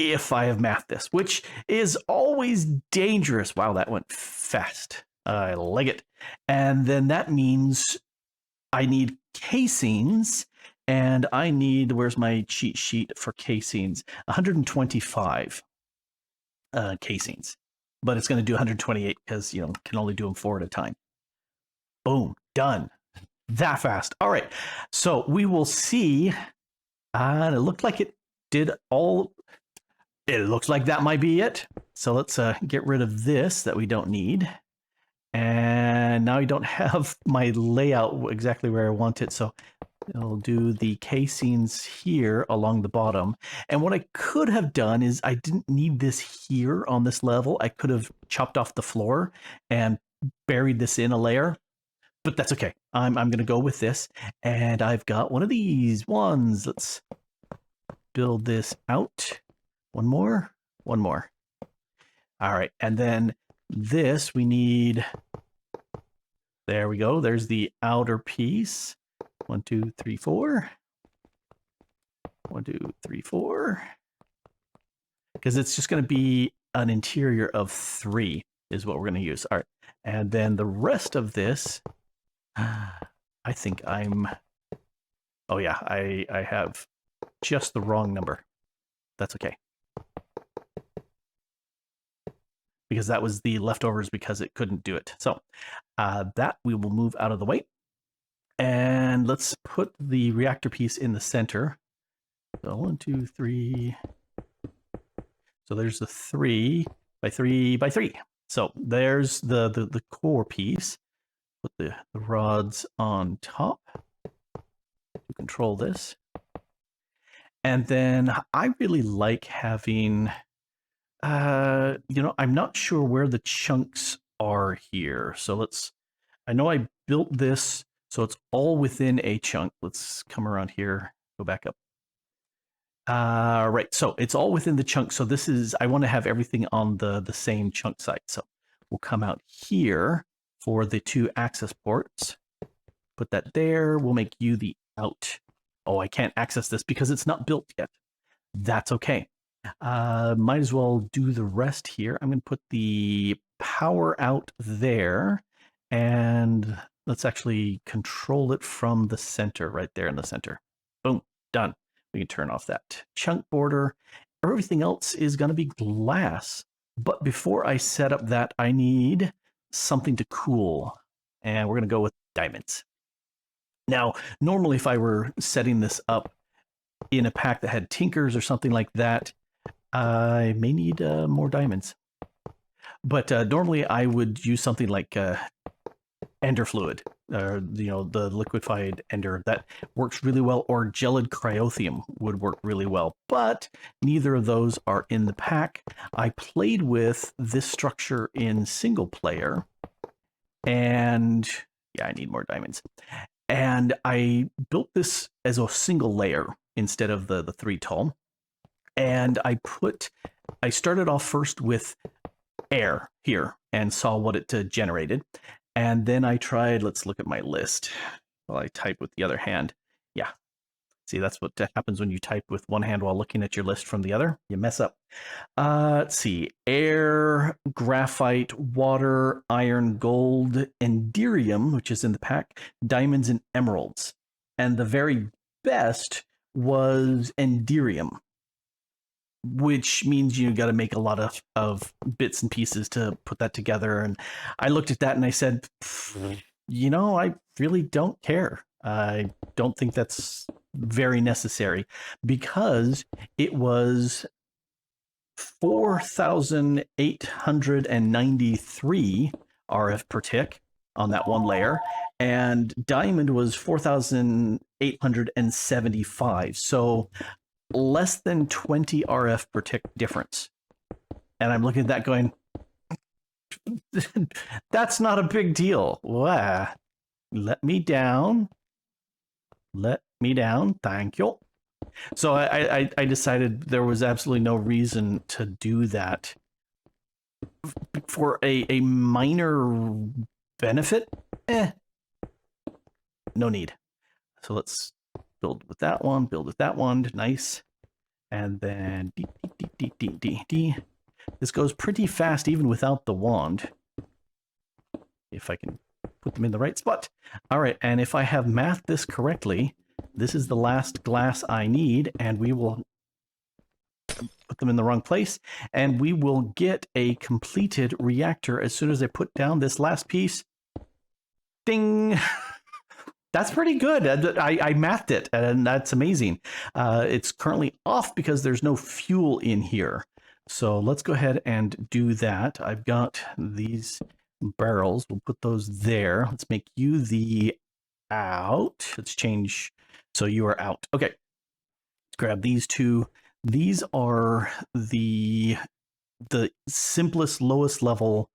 If I have mathed this, which is always dangerous. Wow, that went fast. I like it. And then that means I need casings, and I need, where's my cheat sheet for casings? 125 casings. But it's going to do 128 because, can only do them 4 at a time. Boom, done. That fast. All right, so we will see. It looked like it did all. It looks like that might be it. So let's get rid of this that we don't need. And now I don't have my layout exactly where I want it. So I'll do the casings here along the bottom. And what I could have done is I didn't need this here on this level. I could have chopped off the floor and buried this in a layer. But that's okay. I'm going to go with this. And I've got one of these ones. Let's build this out. One more. All right. And then this we need. There we go. There's the outer piece. 1, 2, 3, 4. 1, 2, 3, 4. Because it's just going to be an interior of 3 is what we're going to use. All right. And then the rest of this, I think I'm. Oh, yeah. I have just the wrong number. That's okay. Because that was the leftovers because it couldn't do it. So that we will move out of the way. And let's put the reactor piece in the center. So 1, 2, 3. So there's the 3. by 3 by 3. So there's the core piece. Put the rods on top to control this. And then I really like having, I'm not sure where the chunks are here. So I know I built this, so it's all within a chunk. Let's come around here, go back up. Right, so it's all within the chunk. So I want to have everything on the same chunk site. So we'll come out here for the 2 access ports. Put that there. We'll make you the out. Oh, I can't access this because it's not built yet. That's okay. Might as well do the rest here. I'm going to put the power out there, and let's actually control it from the center, right there in the center. Boom, done. We can turn off that chunk border. Everything else is going to be glass. But before I set up that, I need something to cool, and we're going to go with diamonds. Now, normally if I were setting this up in a pack that had tinkers or something like that, I may need more diamonds. But normally I would use something like ender fluid, or the liquefied ender. That works really well, or gelid cryothium would work really well. But neither of those are in the pack. I played with this structure in single player, and yeah, I need more diamonds. And I built this as a single layer instead of the 3 tall. And I started off first with air here and saw what it generated. And then I tried, let's look at my list while I type with the other hand. Yeah. See, that's what happens when you type with one hand while looking at your list from the other. You mess up. Let's see. Air, graphite, water, iron, gold, enderium, which is in the pack, diamonds, and emeralds. And the very best was enderium, which means you got to make a lot of bits and pieces to put that together. And I looked at that and I said, I really don't care. I don't think that's very necessary, because it was 4,893 RF per tick on that one layer, and diamond was 4,875. So less than 20 RF per tick difference. And I'm looking at that going, that's not a big deal. Wow. Let me down. Thank you. So I decided there was absolutely no reason to do that for a minor benefit. No need. So let's build with that one, nice. And then D. This goes pretty fast even without the wand. If I can put them in the right spot. All right, and if I have mathed this correctly, this is the last glass I need, and we will put them in the wrong place, and we will get a completed reactor as soon as I put down this last piece. Ding! That's pretty good. I mathed it, and that's amazing. It's currently off because there's no fuel in here. So let's go ahead and do that. I've got these barrels. We'll put those there. Let's make you the out. Let's change. So you are out. Okay. Let's grab these 2. These are the simplest, lowest level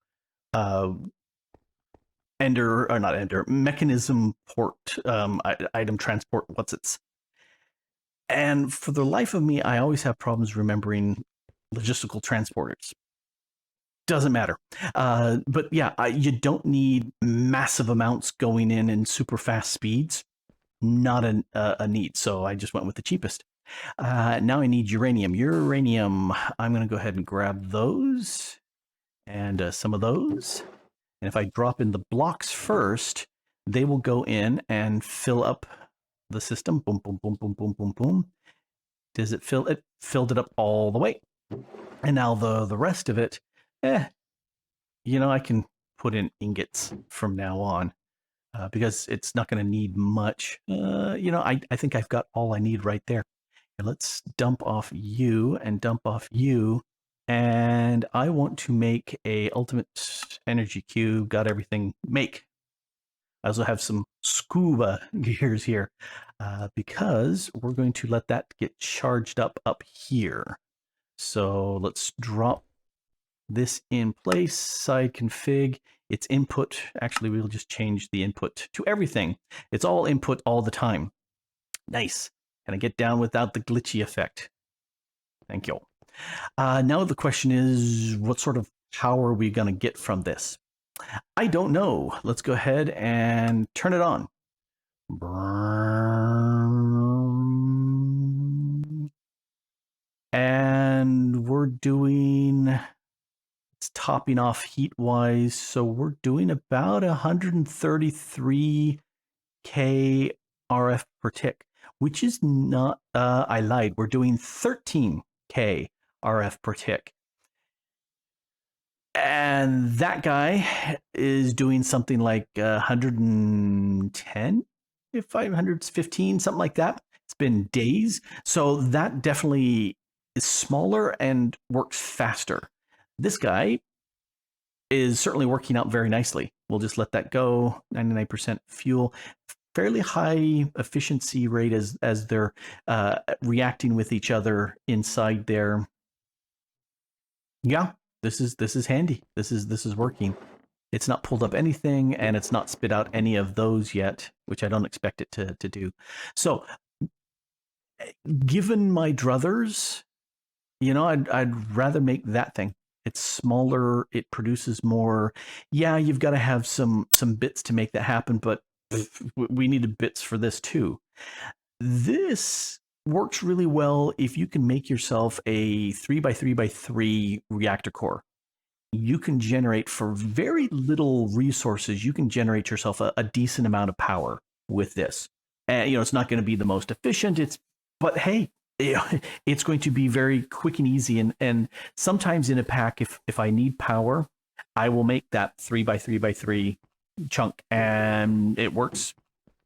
mechanism port, item transport, and for the life of me, I always have problems remembering logistical transporters. Doesn't matter. But yeah, you don't need massive amounts going in super fast speeds. Not a need. So I just went with the cheapest. Now I need uranium. I'm going to go ahead and grab those and some of those. And if I drop in the blocks first, they will go in and fill up the system. Boom, boom, boom, boom, boom, boom, boom. Does it fill? It filled it up all the way. And now the rest of it, I can put in ingots from now on because it's not going to need much. I think I've got all I need right there. And let's dump off you and dump off you. And I want to make a ultimate energy cube. Got everything. Make. I also have some scuba gears here because we're going to let that get charged up here. So let's drop this in place. Side config. It's input. Actually, we'll just change the input to everything. It's all input all the time. Nice. Can I get down without the glitchy effect? Thank you. Now the question is, what sort of power are we going to get from this? I don't know. Let's go ahead and turn it on. And we're doing, it's topping off heat-wise, so we're doing about 133K RF per tick, which is not, I lied, we're doing 13K RF per tick. And that guy is doing something like 110, if 515, something like that. It's been days. So that definitely is smaller and works faster. This guy is certainly working out very nicely. We'll just let that go. 99% fuel. Fairly high efficiency rate as they're reacting with each other inside there. Yeah. This is handy. This is working. It's not pulled up anything, and it's not spit out any of those yet, which I don't expect it to do. So, given my druthers, I'd rather make that thing. It's smaller. It produces more. Yeah, you've got to have some bits to make that happen, but we needed bits for this too. This works really well if you can make yourself a 3x3x3 reactor core. You can generate, for very little resources, you can generate yourself a decent amount of power with this. And it's not going to be the most efficient, but hey, it's going to be very quick and easy. And sometimes in a pack, if I need power, I will make that 3x3x3 chunk, and it works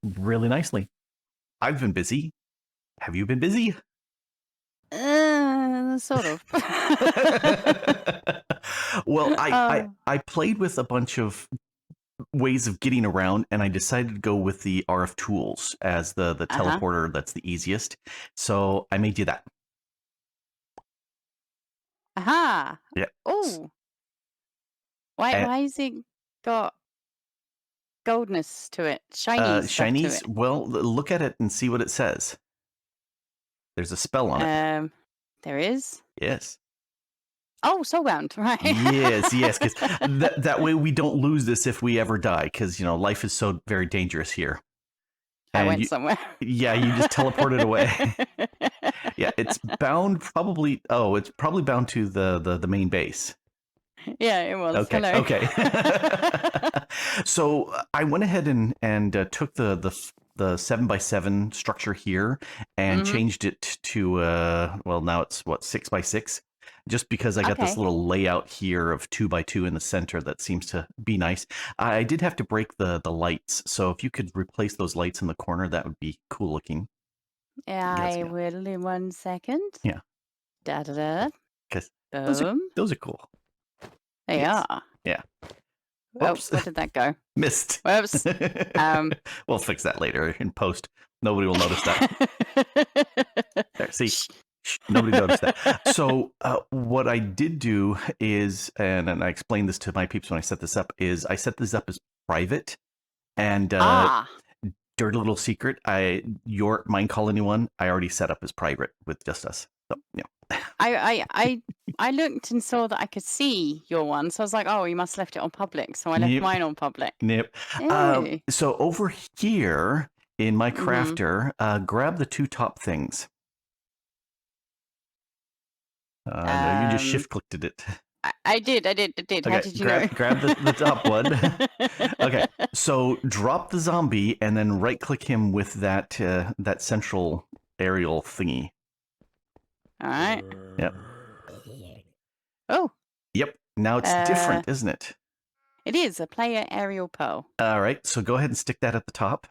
really nicely. I've been busy. Have you been busy? Sort of. Well, I played with a bunch of ways of getting around, and I decided to go with the RF tools as the teleporter that's the easiest. So I made you that. Aha. Yeah. Oh. Why has it got goldness to it? Shiny stuff to it. Well, look at it and see what it says. There's a spell on it. There is? Yes. Oh, soulbound, right. yes, because that way we don't lose this if we ever die, because life is so very dangerous here. I went somewhere. Yeah, you just teleported away. Yeah, it's bound probably. Oh, it's probably bound to the main base. Yeah, it was. Okay. Hello. Okay. So I went ahead and took the 7x7 structure here and changed it to well, now it's what, 6x6. Just because I got this little layout here of 2x2 in the center that seems to be nice. I did have to break the lights, so if you could replace those lights in the corner, that would be cool looking. Yeah, I will in 1 second. Yeah. Da da da. Because Boom. those are cool. They are. Yeah. Whoops. Where did that go? Missed. Whoops. We'll fix that later in post. Nobody will notice that. There, see, nobody noticed that. So what I did do is, and I explained this to my peeps when I set this up, is I set this up as private. And dirty little secret, your MineColony one, I already set up as private with just us. So, yeah. I looked and saw that I could see your one, so I was like, oh, you must have left it on public. So I left mine on public. Yep. So over here in my crafter, grab the two top things. No, you just shift clicked it. I did. Okay, How did you know? Grab the top one. Okay, so drop the zombie and then right click him with that central aerial thingy. All right. Yep. Oh. Yep. Now it's different, isn't it? It is a player aerial pearl. All right. So go ahead and stick that at the top.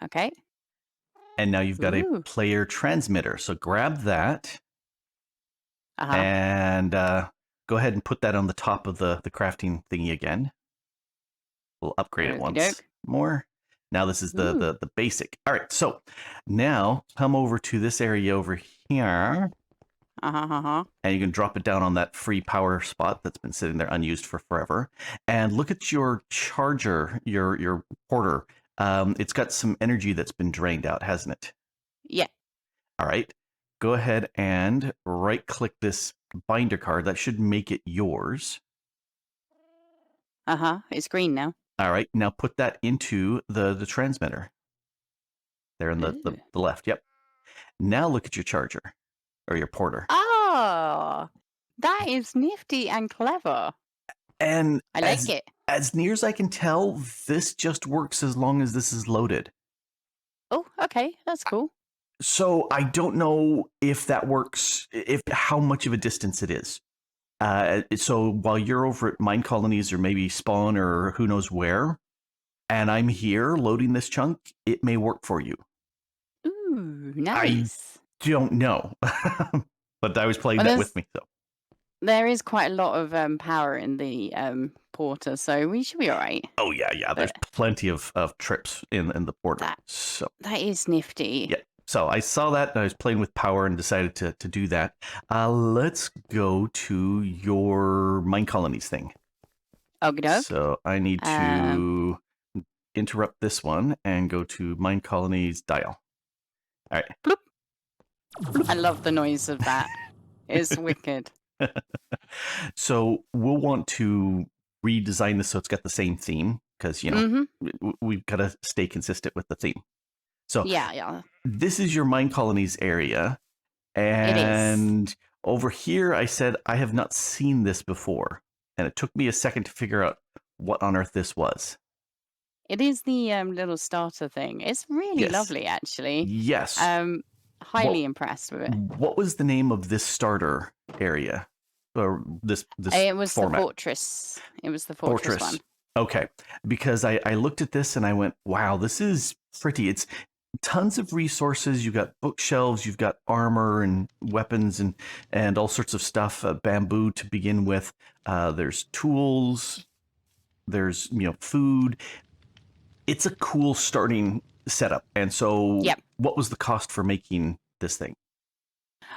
Okay. And now you've got a player transmitter. So grab that. Uh-huh. And go ahead and put that on the top of the crafting thingy again. We'll upgrade it Okey once doke. more. Now this is Ooh. the basic. All right, so now come over to this area over here. Uh-huh. And you can drop it down on that free power spot that's been sitting there unused for forever. And look at your charger, your porter. It's got some energy that's been drained out, hasn't it? Yeah. All right. Go ahead and right-click this binder card. That should make it yours. Uh-huh. It's green now. All right. Now put that into the transmitter. There in the Ooh. left. Yep. Now look at your charger or your porter. Oh, that is nifty and clever. And I like it. as near as I can tell, this just works as long as this is loaded. Oh, okay. That's cool. So I don't know if that works, if how much of a distance it is. So while you're over at MineColonies or maybe Spawn or who knows where, and I'm here loading this chunk, it may work for you. Ooh, I nice. don't know, but I was playing Well, that with me. So there is quite a lot of power in the porter, so we should be all right. oh yeah, there's But plenty of trips in the porter. that So that is nifty. yeah. So I saw that and I was playing with power and decided to do that. Let's go to your MineColonies thing. Okie doke. So I need to interrupt this one and go to MineColonies dial. All right. Bloop. I love the noise of that. It's wicked. So we'll want to redesign this so it's got the same theme because, you know, we've got to stay consistent with the theme. So yeah. This is your MineColonies area. And over here, I said, I have not seen this before. And it took me a second to figure out what on earth this was. It is the little starter thing. It's really Yes. lovely, actually. Yes. Highly impressed with it. What was the name of this starter area? Or this It was format? the fortress. It was the fortress one. Okay. Because I looked at this and I went, wow, this is pretty. It's tons of resources. You've got bookshelves, you've got armor and weapons and all sorts of stuff. Bamboo to begin with. There's tools. There's food. It's a cool starting setup. And so, what was the cost for making this thing?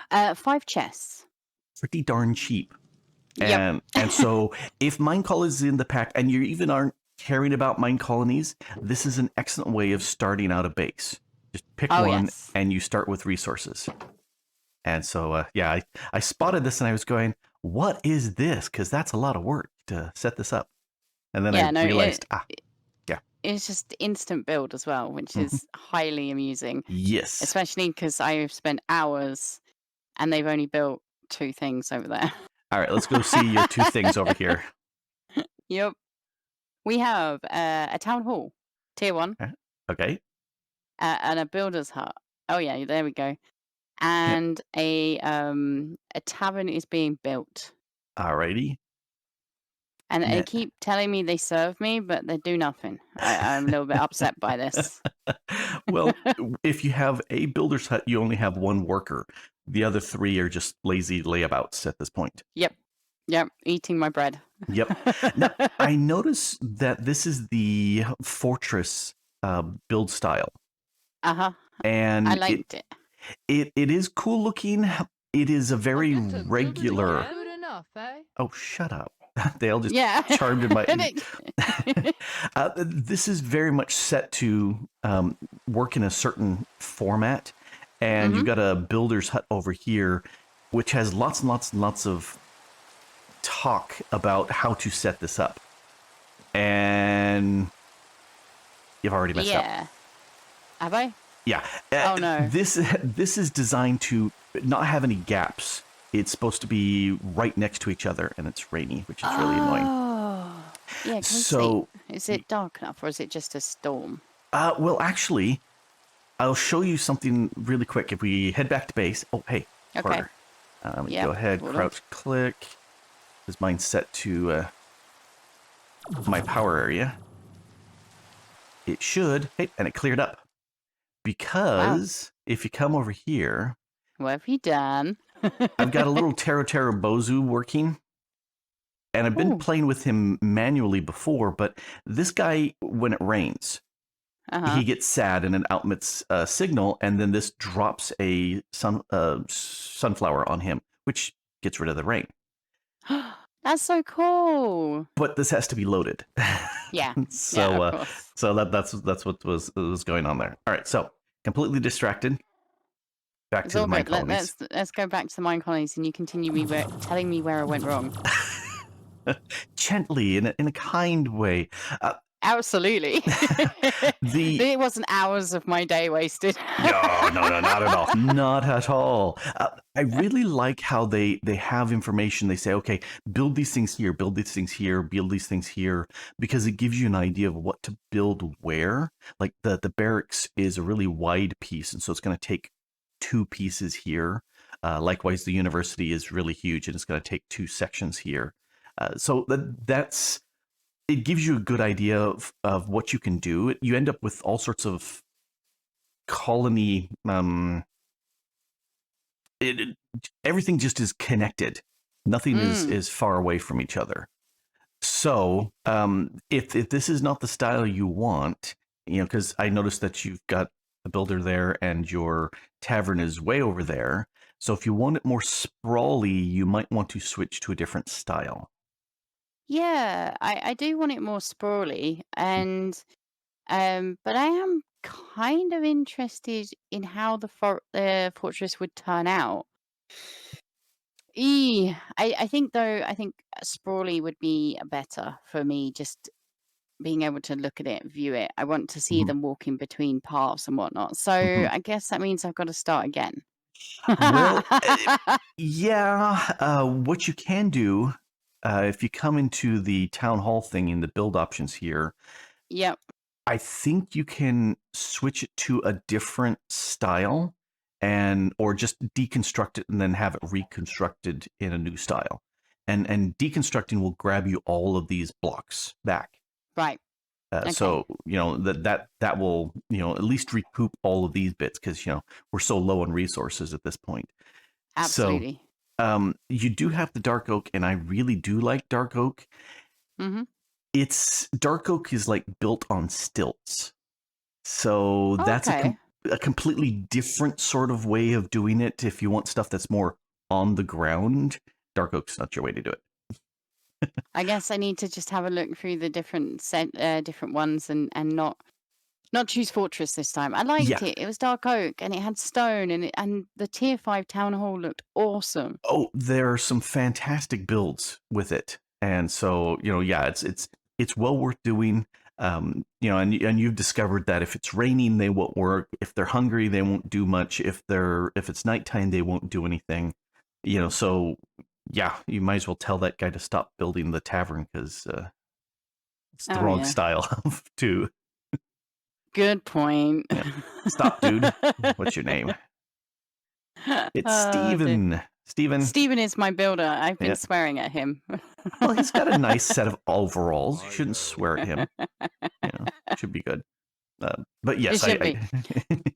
5 chests. Pretty darn cheap. Yep. And so, if MineColonies is in the pack, and you even aren't caring about MineColonies, this is an excellent way of starting out a base. Just pick one, and you start with resources. And so, I spotted this, and I was going, "What is this?" Because that's a lot of work to set this up. And then I realized, it's just instant build as well, which is highly amusing. Yes. Especially because I've spent hours, and they've only built 2 things over there. All right, let's go see your 2 things over here. Yep. We have a town hall, tier 1. Okay. And a builder's hut. Oh yeah, there we go. And a tavern is being built. Alrighty. And they keep telling me they serve me, but they do nothing. I'm a little bit upset by this. Well, if you have a builder's hut, you only have 1 worker. The other 3 are just lazy layabouts at this point. Yep, eating my bread. Yep. Now, I notice that this is the fortress build style. And I liked it. It is cool looking. It is a very regular. Good enough, eh? Oh, shut up. They all just Yeah. charmed in my. This is very much set to work in a certain format. And you've got a builder's hut over here, which has lots and lots and lots of talk about how to set this up. And you've already messed up. Have I? Yeah. Oh, no. This is designed to not have any gaps. It's supposed to be right next to each other, and it's rainy, which is really annoying. Oh. Yeah, can we see? Is it dark enough, or is it just a storm? Well, actually, I'll show you something really quick. If we head back to base. Oh, hey. Okay. Go ahead, crouch, click. Is mine set to my power area? It should. Hey, and it cleared up. Because if you come over here... What have you done? I've got a little Terra Bozu working, and I've been Ooh. playing with him manually before, but this guy, when it rains, he gets sad and it outmits a signal, and then this drops a sunflower on him, which gets rid of the rain. That's so cool. But this has to be loaded. Yeah. So, Yeah, of course. so that's what was going on there. All right, so completely distracted. Back It's to the all mine good. colonies. Let's go back to the MineColonies, and you continue telling me where I went wrong. Gently, in a kind way. Absolutely. The It wasn't hours of my day wasted. no, not at all, not at all. I really like how they have information. They say, okay, build these things here, build these things here, build these things here, because it gives you an idea of what to build where. Like the barracks is a really wide piece, and so it's going to take 2 pieces here. Likewise, the university is really huge, and it's going to take 2 sections here. So that's it gives you a good idea of what you can do. You end up with all sorts of colony. Everything just is connected. Nothing is far away from each other. So if this is not the style you want, because I noticed that you've got a builder there and your tavern is way over there. So if you want it more sprawly, you might want to switch to a different style. Yeah, I do want it more sprawly, and but I am kind of interested in how the fortress would turn out. I think though, I think sprawly would be better for me, just being able to look at it, view it. I want to see Mhm. them walking between paths and whatnot. So Mhm. I guess that means I've got to start again. Well, yeah. What you can do, if you come into the town hall thing in the build options here, Yep. I think you can switch it to a different style or just deconstruct it and then have it reconstructed in a new style. And deconstructing will grab you all of these blocks back. Right. Okay. So that will at least recoup all of these bits because we're so low on resources at this point. So Absolutely. you do have the dark oak, and I really do like dark oak. Mm-hmm. It's dark oak is like built on stilts, so that's Okay. a completely different sort of way of doing it. If you want stuff that's more on the ground, dark oak's not your way to do it. I guess I need to just have a look through the different ones and not choose fortress this time. I liked Yeah. it. It was dark oak and it had stone and the tier 5 town hall looked awesome. Oh, there are some fantastic builds with it, and so yeah, it's well worth doing. And you've discovered that if it's raining, they won't work. If they're hungry, they won't do much. If it's nighttime, they won't do anything. So yeah, you might as well tell that guy to stop building the tavern because it's the Oh wrong yeah. style too. Good point. Yeah. Stop, dude. What's your name? It's Oh, dear. Steven. Steven. Steven is my builder. I've Yeah. been swearing at him. Well, he's got a nice set of overalls. You shouldn't swear at him. Should be good. But It yes, should be.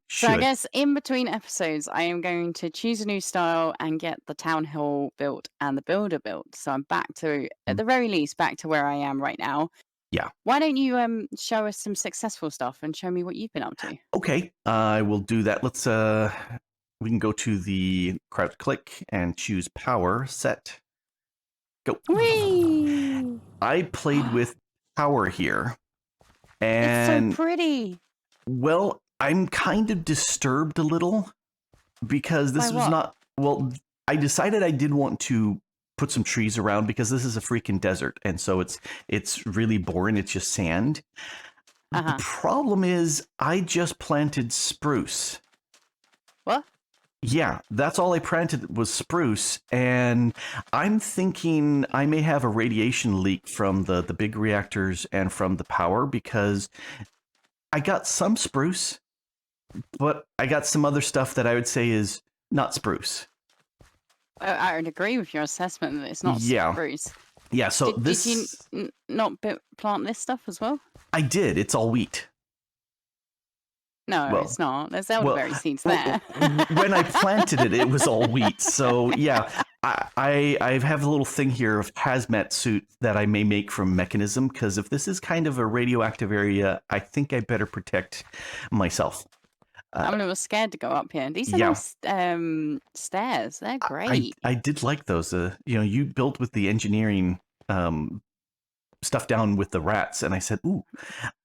So I should. guess in between episodes, I am going to choose a new style and get the town hall built and the builder built. So I'm back to, at the very least, back to where I am right now. Yeah. Why don't you show us some successful stuff and show me what you've been up to? Okay, I will do that. Let's we can go to the crouch click and choose power set. Go. Whee! I played with power here, It's so and pretty. well, I'm kind of disturbed a little because this By was what? not well. I decided I did want to put some trees around because this is a freaking desert, and so it's really boring. It's just sand. The problem is I just planted spruce. What? Yeah, that's all I planted was spruce, and I'm thinking I may have a radiation leak from the big reactors and from the power because I got some spruce, but I got some other stuff that I would say is not spruce. I would agree with your assessment that it's not Yeah. spruce. Yeah, so Did you not plant this stuff as well? I did. It's all wheat. No, Well, it's not. There's well, elderberry seeds there. when I planted it, it was all wheat. So yeah, I have a little thing here of hazmat suit that I may make from mechanism, because if this is kind of a radioactive area, I think I better protect myself. I'm a little scared to go up here. These are Yeah, nice stairs. They're I great. I did like those. You built with the engineering stuff down with the rats, and I said, "Ooh,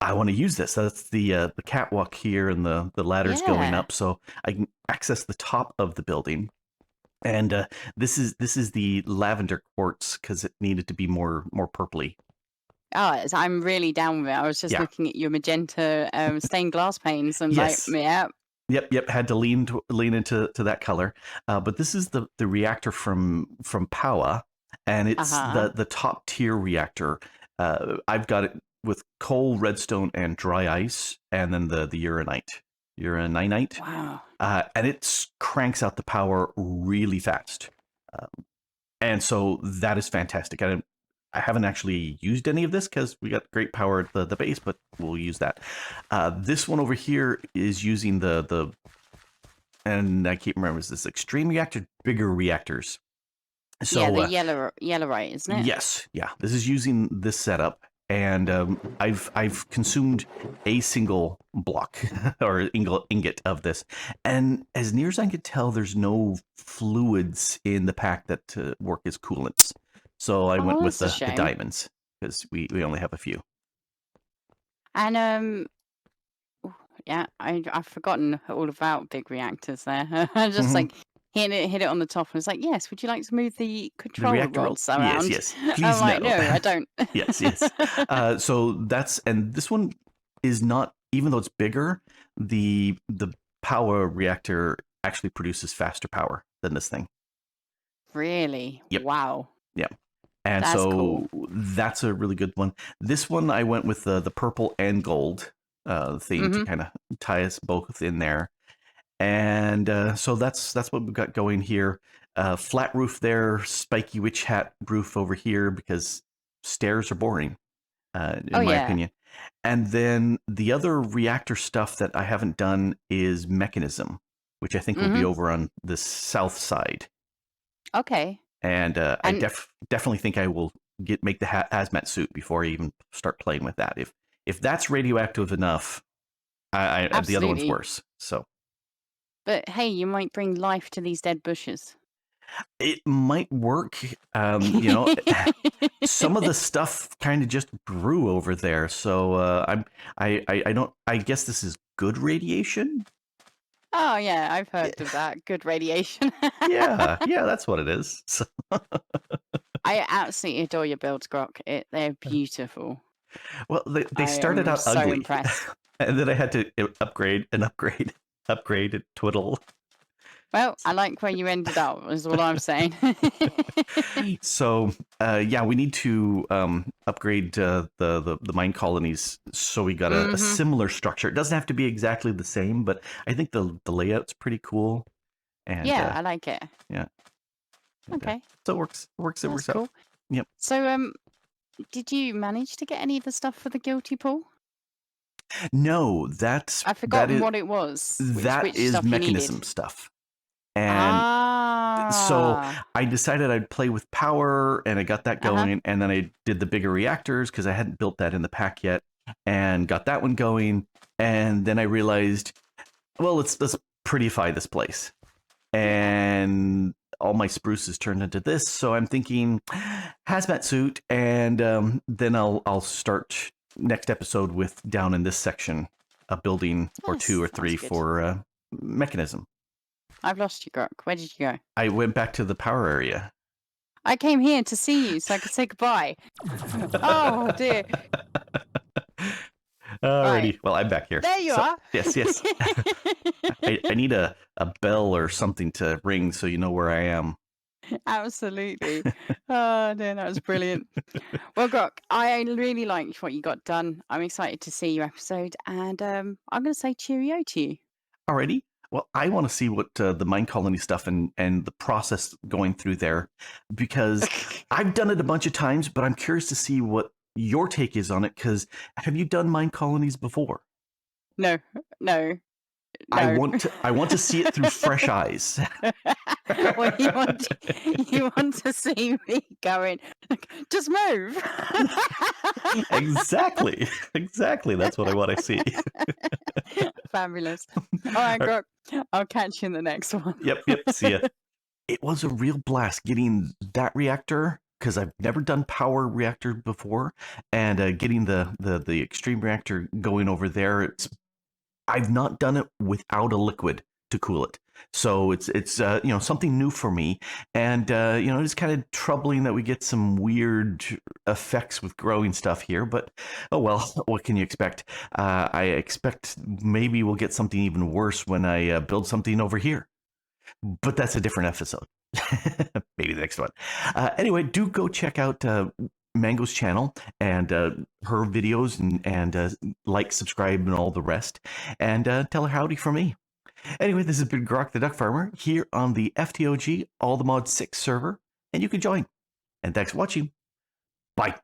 I want to use this." That's the catwalk here, and the ladders going Yeah. up, so I can access the top of the building. And this is the lavender quartz because it needed to be more purpley. Oh, I'm really down with it. I was just Yeah. looking at your magenta stained glass panes and like, Yes. yeah. Yep. Had to lean into that color. But this is the reactor from Powa, and it's Uh-huh. the top tier reactor. I've got it with coal, redstone, and dry ice, and then the uraninite, Wow. and it cranks out the power really fast. And so that is fantastic. I haven't actually used any of this because we got great power at the base, but we'll use that. This one over here is using the and I can't remember, is this extreme reactor, bigger reactors. So Yeah, the yellow right, isn't it? yes, yeah, this is using this setup, and I've consumed a single block or ingot of this, and as near as I can tell, there's no fluids in the pack that work as coolants. So I went Oh, with that's a the shame. diamonds because we only have a few. And ooh, yeah, I've forgotten all about big reactors there. I just Hmm. like hit it on the top and it's like, yes, would you like to move the The control reactor world? rods Yes, around? yes. I'm Please like, no. no, I don't. Yes. So and this one is not, even though it's bigger, the power reactor actually produces faster power than this thing. Really? Yep. Wow. Yep. And That's cool. so that's a really good one. This one I went with the purple and gold theme to Mm-hmm. kind of tie us both in there. And so that's what we've got going here. Flat roof there, spiky witch hat roof over here because stairs are boring, Oh in my yeah. opinion. And then the other reactor stuff that I haven't done is mechanism, which I think will be Mm-hmm. over on the south side. Okay. And I And definitely think I will make the hazmat suit before I even start playing with that. If that's radioactive enough, the other one's absolutely. worse. So But hey, you might bring life to these dead bushes. it might work. Some of the stuff kind of just grew over there. So I don't. I guess this is good radiation. Oh yeah, I've heard of that. Good radiation. Yeah, that's what it is. So, I absolutely adore your builds, Grok. They're beautiful. well, they I started am out so ugly, impressed. and then I had to upgrade and upgrade, upgrade and twiddle. Well, I like where you ended up, is all I'm saying. So yeah, we need to upgrade the mine colonies so we got a Mm-hmm. similar structure. It doesn't have to be exactly the same, but I think the layout's pretty cool. And Yeah, I like it. yeah, and, Okay, so it that's works out. cool. Yep. So, did you manage to get any of the stuff for the guilty pool? No, I've that forgotten is what it was. Which stuff you needed? mechanism stuff. And so Ah. I decided I'd play with power, and I got that Uh-huh. going. And then I did the bigger reactors because I hadn't built that in the pack yet, and got that one going. And then I realized, well, let's prettify this place. Yeah. And all my spruces turned into this. So I'm thinking hazmat suit, and then I'll start next episode with down in this section a building or two or That's three good. for mechanism. I've lost you, Grok. Where did you go? I went back to the power area. I came here to see you so I could say goodbye. Oh dear. Right. Alrighty, well, I'm back here. There you So are. yes. I need a bell or something to ring so you know where I am. Absolutely. Oh, dear, that was brilliant. Well, Grok, I really liked what you got done. I'm excited to see your episode, and I'm going to say cheerio to you. Alrighty. Well, I want to see what the mine colony stuff and the process going through there, because I've done it a bunch of times, but I'm curious to see what your take is on it. Because have you done mine colonies before? No, no. No. I want to see it through fresh eyes. Well, you want to see me going, just move. Exactly. Exactly. That's what I want to see. Fabulous. All right, Grok. I'll catch you in the next one. Yep. See ya. It was a real blast getting that reactor because I've never done power reactor before, and getting the extreme reactor going over there. I've not done it without a liquid to cool it, so it's something new for me, and it's kind of troubling that we get some weird effects with growing stuff here. But oh well, what can you expect? I expect maybe we'll get something even worse when I build something over here. But that's a different episode. Maybe the next one. Anyway, do go check out Mango's channel and her videos, and like, subscribe, and all the rest. And tell her howdy from me. Anyway, this has been Grok the Duck Farmer here on the FTOG All the Mod 6 server, and you can join. And thanks for watching. Bye.